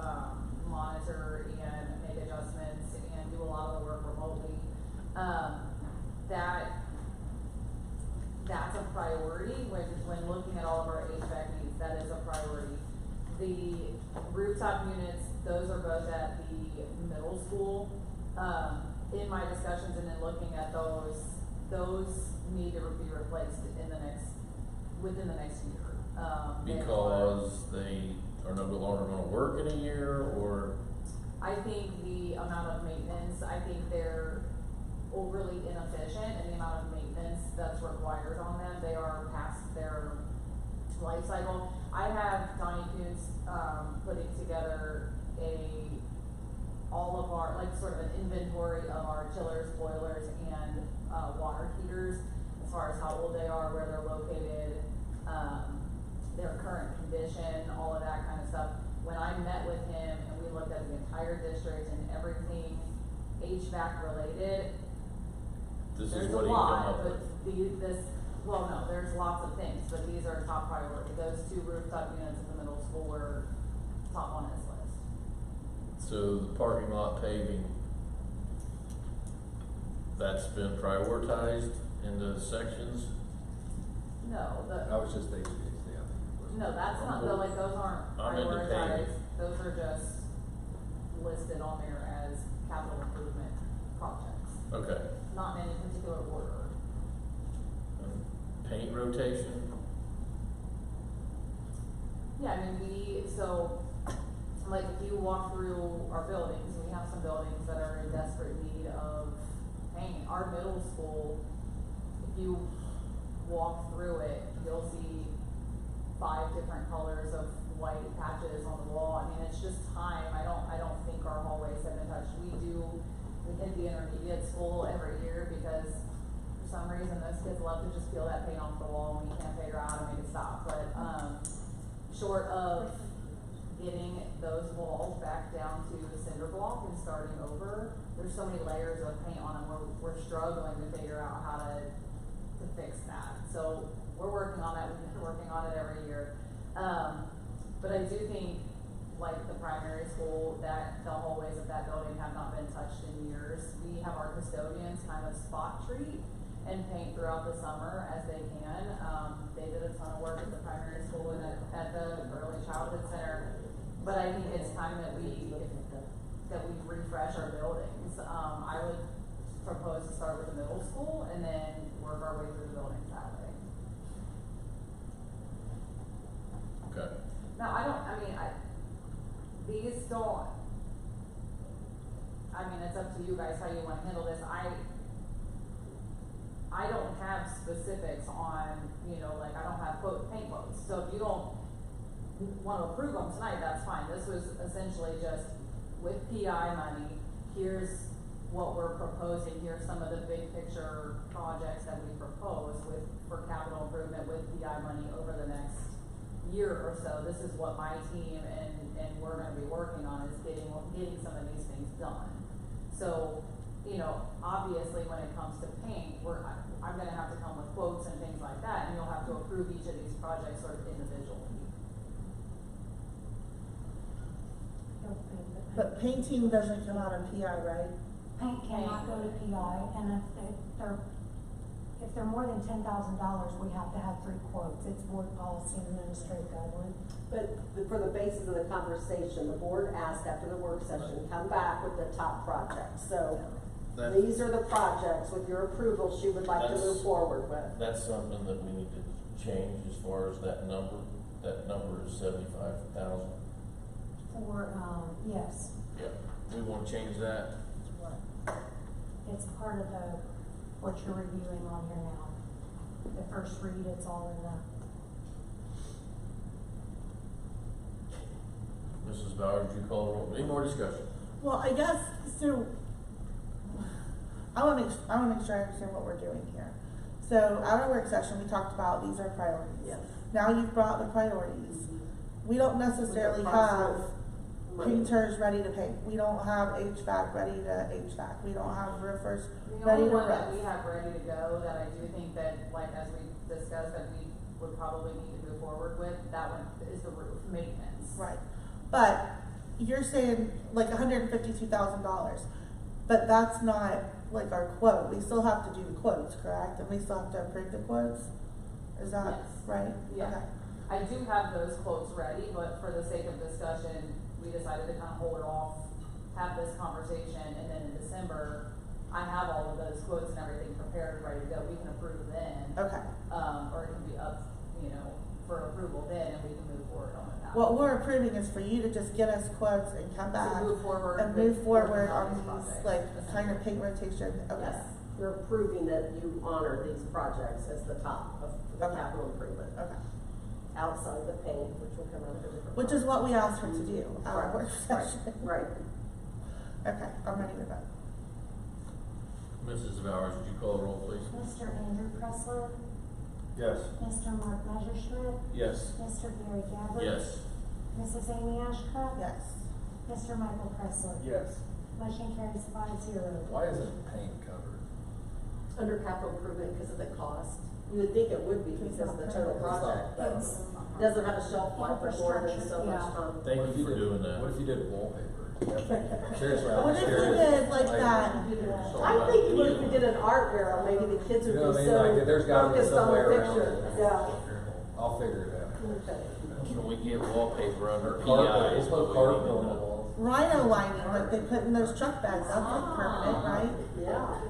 monitor and make adjustments and do a lot of the work remotely. That's a priority when looking at all of our HVAC needs. That is a priority. The rooftop units, those are both at the middle school. In my discussions and then looking at those need to be replaced within the next year. Because they are no longer gonna work in a year, or? I think the amount of maintenance, I think they're overly inefficient in the amount of maintenance that's required on them. They are past their life cycle. I have Donnie Coons putting together all of our, sort of an inventory of our chillers, boilers, and water heaters, as far as how old they are, where they're located, their current condition, all of that kind of stuff. When I met with him and we looked at the entire district and everything HVAC related, This there's is what a he come lot, up but with. there's lots of things, but these are top priority. Those 2 rooftop units in the middle school were top on his list. So the parking lot paving, that's been prioritized into sections? No, That was just HVAC, I think. no, that's not, those aren't I'm into prioritized. paving. Those are just listed on there as capital improvement projects, Okay. not in any particular order. Paint rotation? Yeah, I mean, if you walk through our buildings, we have some buildings that are in desperate need of paint. Our middle school, if you walk through it, you'll see 5 different colors of white patches on the wall. I mean, it's just time. I don't think our hallways have been touched. We hit the intermediate school every year because for some reason those kids love to just peel that paint off the wall and we can't figure out how to make it stop. But short of getting those walls back down to cinder block and starting over, there's so many layers of paint on them. We're struggling to figure out how to fix that. So we're working on that. We've been working on it every year. But I do think, like the primary school, that the hallways of that building have not been touched in years. We have our custodians kind of spot treat and paint throughout the summer as they can. They did a ton of work at the primary school and at the early childhood center. But I think it's time that we refresh our buildings. I would propose to start with the middle school and then work our way through the buildings that way. Okay. Now, it's up to you guys how you want to handle this. I don't have specifics on, I don't have paint quotes. So if you don't want to approve them tonight, that's fine. This was essentially just with PI money, here's what we're proposing, here's some of the big picture projects that we propose for capital improvement with PI money over the next year or so. This is what my team and we're going to be working on, is getting some of these things done. So, obviously when it comes to paint, I'm going to have to come with quotes and things like that, and you'll have to approve each of these projects sort of individually. But painting doesn't come out of PI, right? Paint cannot go to PI, and if they're more than $10,000, we have to have 3 quotes. It's board policy and administrative guideline. But for the basis of the conversation, the board asked after the work session, come back with the top projects. So these are the projects with your approval she would like to move forward with. That's something that we need to change as far as that number. That number is 75,000. Yes. Yeah, we want to change that. It's part of what you're reviewing on here now. The first read, it's all in the. Mrs. Bauer, would you call the roll? Any more discussion? Well, I guess, so, I wanna make sure I understand what we're doing here. So, at our work session, we talked about these are priorities. Yes. Now you've brought the priorities. We don't necessarily have printers ready to paint. We don't have HVAC ready to HVAC. We don't have roofers The ready only to one that we roof. have ready to go that I do think that, like, as we discussed, that we would probably need to move forward with, that one is the roof maintenance. Right. But you're saying like $152,000, but that's not like our quote. We still have to do the quotes, correct? And we still have to approve the quotes? Is that Yes. right? Yeah. Okay. I do have those quotes ready, but for the sake of discussion, we decided to kind of hold it off, have this conversation, and then in December, I have all of those quotes and everything prepared, ready to go. We can approve then. Okay. Or it can be up, for approval then, and we can move forward on it now. What we're approving is for you to just get us quotes and come back move forward and with move forward on on these these, projects, like, essentially. kind of paint rotation. Okay. Yes, you're approving that you honor these projects as the top of the Okay. capital improvement. Okay. Outside the paint, which will come out of a different. Which is what we asked her to do at our Right, work session. Right. Okay, I'm ready to vote. Mrs. Bowers, would you call the roll, please? Mr. Andrew Pressler, Yes. Mr. Mark Messerschmidt, Yes. Mr. Gary Gabbard. Yes. Mrs. Amy Ashcraft. Yes. Mr. Michael Pressler. Yes. Motion carries 5-0. Why isn't paint covered? Under capital improvement because of the cost. You would think it would be because of the total project, but It's doesn't have a shelf life of more than so Infrastructure, much yeah. time. Thank What you if for did- doing that. What if you did wallpaper? Seriously, I'm What if just you curious. did like that? I'm thinking if we did an art barrel, maybe the kids would You know be what I mean? Like, so there's gotta be focused some on way the around picture. it. Yeah. I'll figure it out. Okay. Can we get wallpaper under Or PI? carpet, is let's what put we carpet need to on the know. walls. Rhino lining, like they put in those truck bags, that's like permanent, right? Yeah.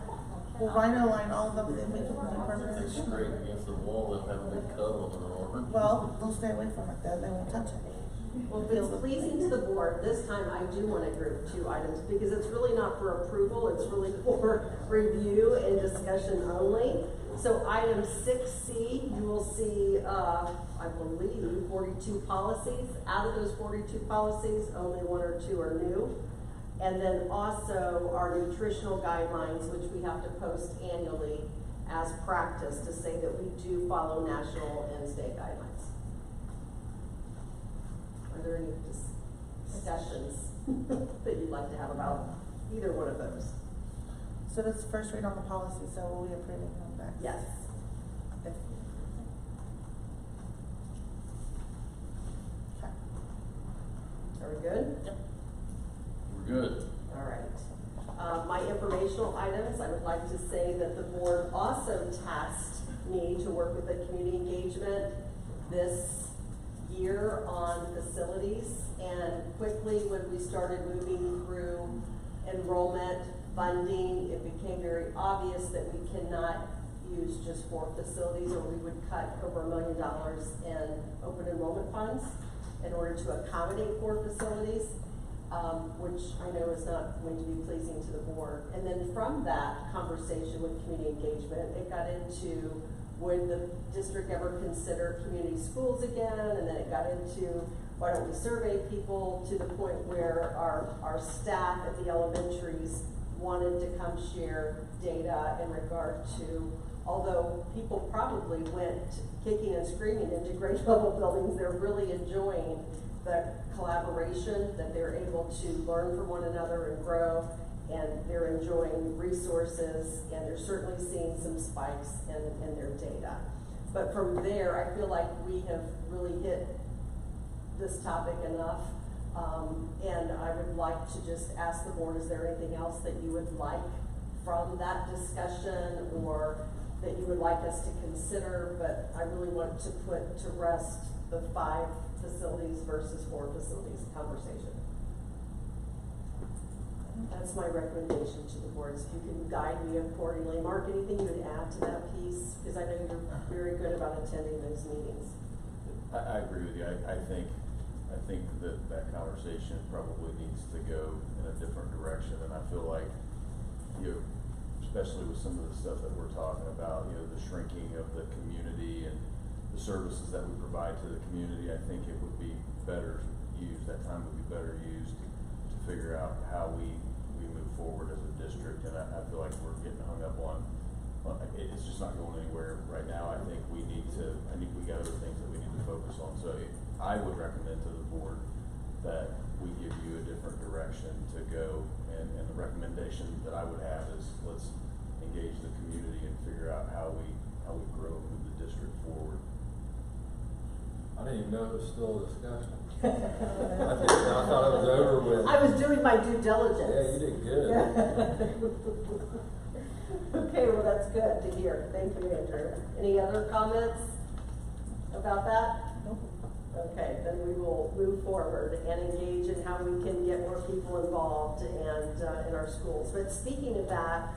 We'll rhino line all of them and we can do permanent. It's straight against the wall, they'll have a big cut on it. Well, they'll stay away from it then, they won't touch it. Well, if it's pleasing to the board, this time I do want to group 2 items because it's really not for approval, it's really for review and discussion only. So item 6C, you will see, I believe, 42 policies. Out of those 42 policies, only 1 or 2 are new. And then also our nutritional guidelines, which we have to post annually as practice to say that we do follow national and state guidelines. Are there any discussions that you'd like to have about either one of those? So this is first read on the policy, so we'll be approving them next. Yes. If- Okay. Are we good? Yep. We're good. All right. My informational items, I would like to say that the board also tasked me to work with the community engagement this year on facilities. And quickly, when we started moving through enrollment, funding, it became very obvious that we cannot use just 4 facilities, or we would cut over $1 million in open enrollment funds in order to accommodate 4 facilities. Which I know is not going to be pleasing to the board. And then from that conversation with community engagement, it got into would the district ever consider community schools again? And then it got into why don't we survey people, to the point where our staff at the elementaries wanted to come share data in regard to, although people probably went kicking and screaming into grade level buildings, they're really enjoying the collaboration, that they're able to learn from one another and grow, and they're enjoying resources, and they're certainly seeing some spikes in their data. But from there, I feel like we have really hit this topic enough. And I would like to just ask the board, is there anything else that you would like from that discussion or that you would like us to consider? But I really want to put to rest the 5 facilities versus 4 facilities conversation. That's my recommendation to the board, is if you can guide me accordingly. Mark, anything you would add to that piece? Because I know you're very good about attending those meetings. I agree with you. I think that conversation probably needs to go in a different direction, and I feel like, especially with some of the stuff that we're talking about, the shrinking of the community and the services that we provide to the community, I think it would be better used, that time would be better used to figure out how we move forward as a district. And I feel like we're getting hung up on it's just not going anywhere right now. I think we got other things that we need to focus on. So I would recommend to the board that we give you a different direction to go, and the recommendation that I would have is let's engage the community and figure out how we grow and move the district forward. I didn't even know it was still a discussion. I thought it was over with. I was doing my due diligence. Yeah, you did good. Okay, well, that's good to hear. Thank you, Andrew. Any other comments about that? Okay, then we will move forward and engage in how we can get more people involved and in our schools. But speaking of that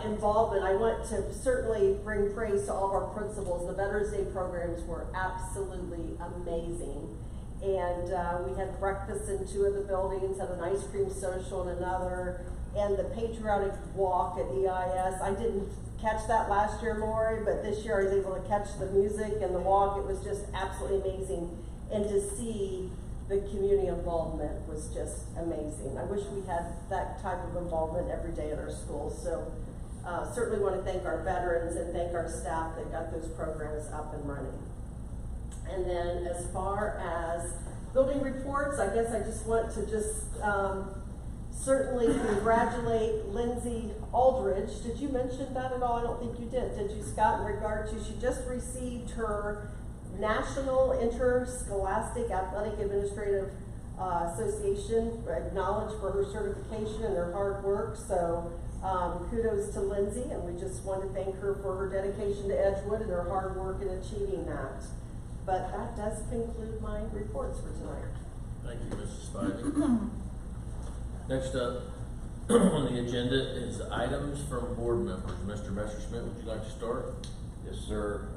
involvement, I want to certainly bring praise to all of our principals. The Veterans Day programs were absolutely amazing. And we had breakfast in 2 of the buildings, had an ice cream social in another, and the patriotic walk at EIS. I didn't catch that last year, Lori, but this year I was able to catch the music and the walk. It was just absolutely amazing. And to see the community involvement was just amazing. I wish we had that type of involvement every day at our schools. So certainly want to thank our veterans and thank our staff that got those programs up and running. And then as far as building reports, I guess I just want to certainly congratulate Lindsay Aldridge. Did you mention that at all? I don't think you did you, Scott, in regard to, she just received her National Interscholastic Athletic Administrative Association acknowledged for her certification and her hard work. So kudos to Lindsay, and we just want to thank her for her dedication to Edgewood and her hard work in achieving that. But that does conclude my reports for tonight. Thank you, Mrs. Spivey. Next up on the agenda is items from board members. Mr. Messerschmidt, would you like to start? Yes, sir.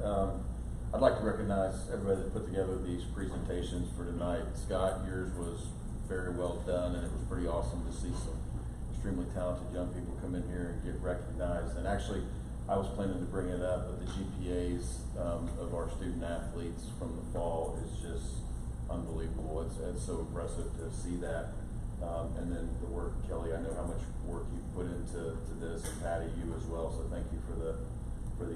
I'd like to recognize everybody that put together these presentations for tonight. Scott, yours was very well done, and it was pretty awesome to see some extremely talented young people come in here and get recognized. And actually, I was planning to bring it up, but the GPAs of our student athletes from the fall is just unbelievable. It's so impressive to see that. And then the work, Kelly, I know how much work you put into this, and Patty, you as well. So thank you for the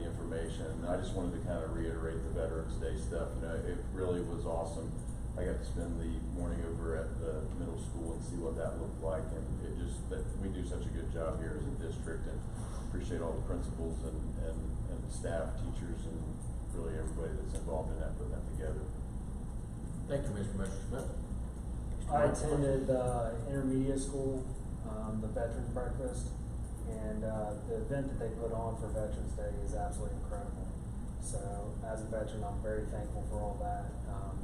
information. And I just wanted to kind of reiterate the Veterans Day stuff. It really was awesome. I got to spend the morning over at the middle school and see what that looked like, and that we do such a good job here as a district, and appreciate all the principals and staff, teachers, and really everybody that's involved in that, putting that together. Thank you, Mr. Messerschmidt. I attended intermediate school, the Veterans Breakfast, and the event that they put on for Veterans Day is absolutely incredible. So as a veteran, I'm very thankful for all that.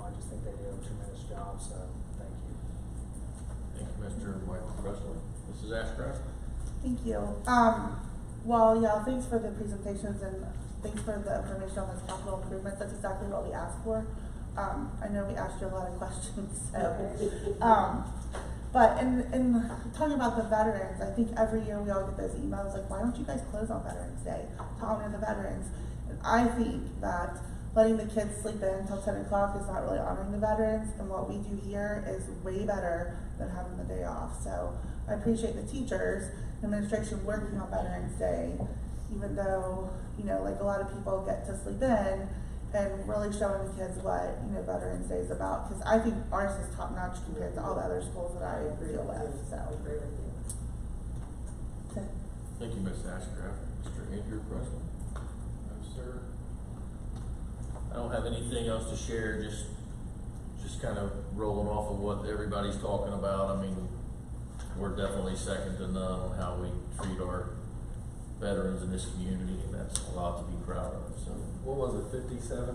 I just think they do a tremendous job, so thank you. Thank you, Mr. Michael Russell. Mrs. Ashcraft? Thank you. Well, yeah, thanks for the presentations and thanks for the information on this capital improvements. That's exactly what we asked for. I know we asked you a lot of questions, so, but in talking about the veterans, I think every year we all get those emails like, why don't you guys close on Veterans Day to honor the veterans? And I think that letting the kids sleep in until 10 o'clock is not really honoring the veterans, and what we do here is way better than having the day off. So I appreciate the teachers and administration working on Veterans Day, even though, like a lot of people get to sleep in, and really showing the kids what, Veterans Day is about. Because I think ours is top notch compared to all the other schools that I deal with. So. Thank you, Ms. Ashcraft. Mr. Andrew Russell? No, sir. I don't have anything else to share, just just kind of rolling off of what everybody's talking about, I mean, we're definitely second to none on how we treat our veterans in this community, and that's a lot to be proud of, so. What was it, 57%?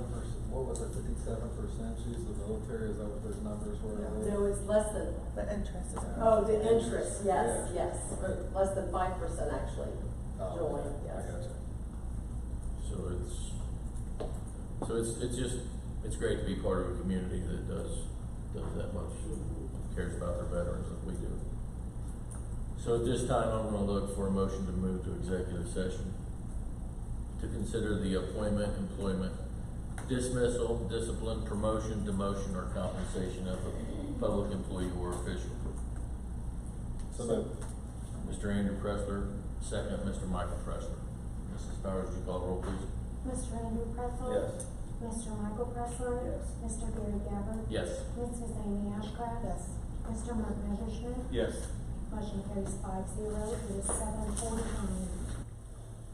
What was it, 57% choose the military? Is that what those numbers were? No, it's less than, The interest is. oh, the interest, yes, Yeah. yes, less than 5% actually Oh, join, okay. yes. I gotcha. So it's just, it's great to be part of a community that does that much, cares about their veterans as we do. So at this time, I'm gonna look for a motion to move to executive session to consider the appointment, employment, dismissal, discipline, promotion, demotion, or compensation of a public employee or official. So Mr. Andrew Pressler, second, Mr. Michael Pressler. Mrs. Bowers, would you call the roll, please? Mr. Andrew Pressler? Yes. Mr. Michael Pressler? Yes. Mr. Gary Gabbard? Yes. Mrs. Amy Ashcraft? Yes. Mr. Mark Messerschmidt? Yes. Motion carries 5-0. It is 7:49.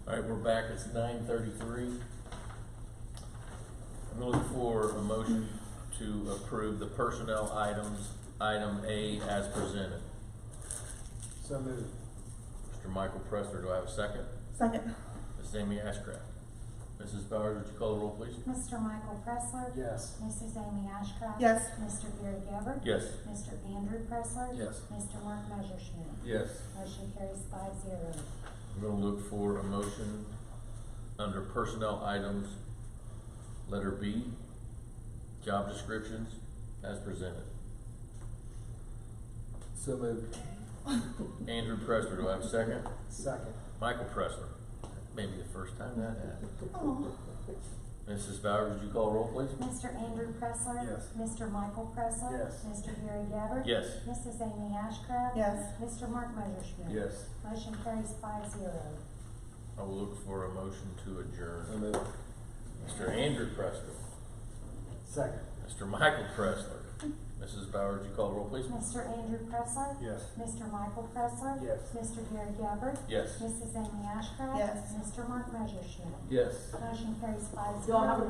All right, we're back, it's 9:33. I'm gonna look for a motion to approve the personnel items, item A as presented. So moved. Mr. Michael Pressler, do I have a second? Second. Mrs. Amy Ashcraft. Mrs. Bowers, would you call the roll, please? Mr. Michael Pressler? Yes. Mrs. Amy Ashcraft? Yes. Mr. Gary Gabbard? Yes. Mr. Andrew Pressler? Yes. Mr. Mark Messerschmidt? Yes. Motion carries 5-0. I'm gonna look for a motion under personnel items, letter B, job descriptions as presented. So moved. Andrew Pressler, do I have a second? Second. Michael Pressler. Maybe the first time that happened. Mrs. Bowers, would you call roll, please? Mr. Andrew Pressler? Yes. Mr. Michael Pressler? Yes. Mr. Gary Gabbard? Yes. Mrs. Amy Ashcraft? Yes. Mr. Mark Messerschmidt? Yes. Motion carries 5-0. I will look for a motion to adjourn. So moved. Mr. Andrew Pressler. Second. Mr. Michael Pressler. Mrs. Bowers, would you call the roll, please? Mr. Andrew Pressler? Yes. Mr. Michael Pressler? Yes. Mr. Gary Gabbard? Yes. Mrs. Amy Ashcraft? Yes. Mr. Mark Messerschmidt? Yes. Motion carries 5-0. Do y'all have a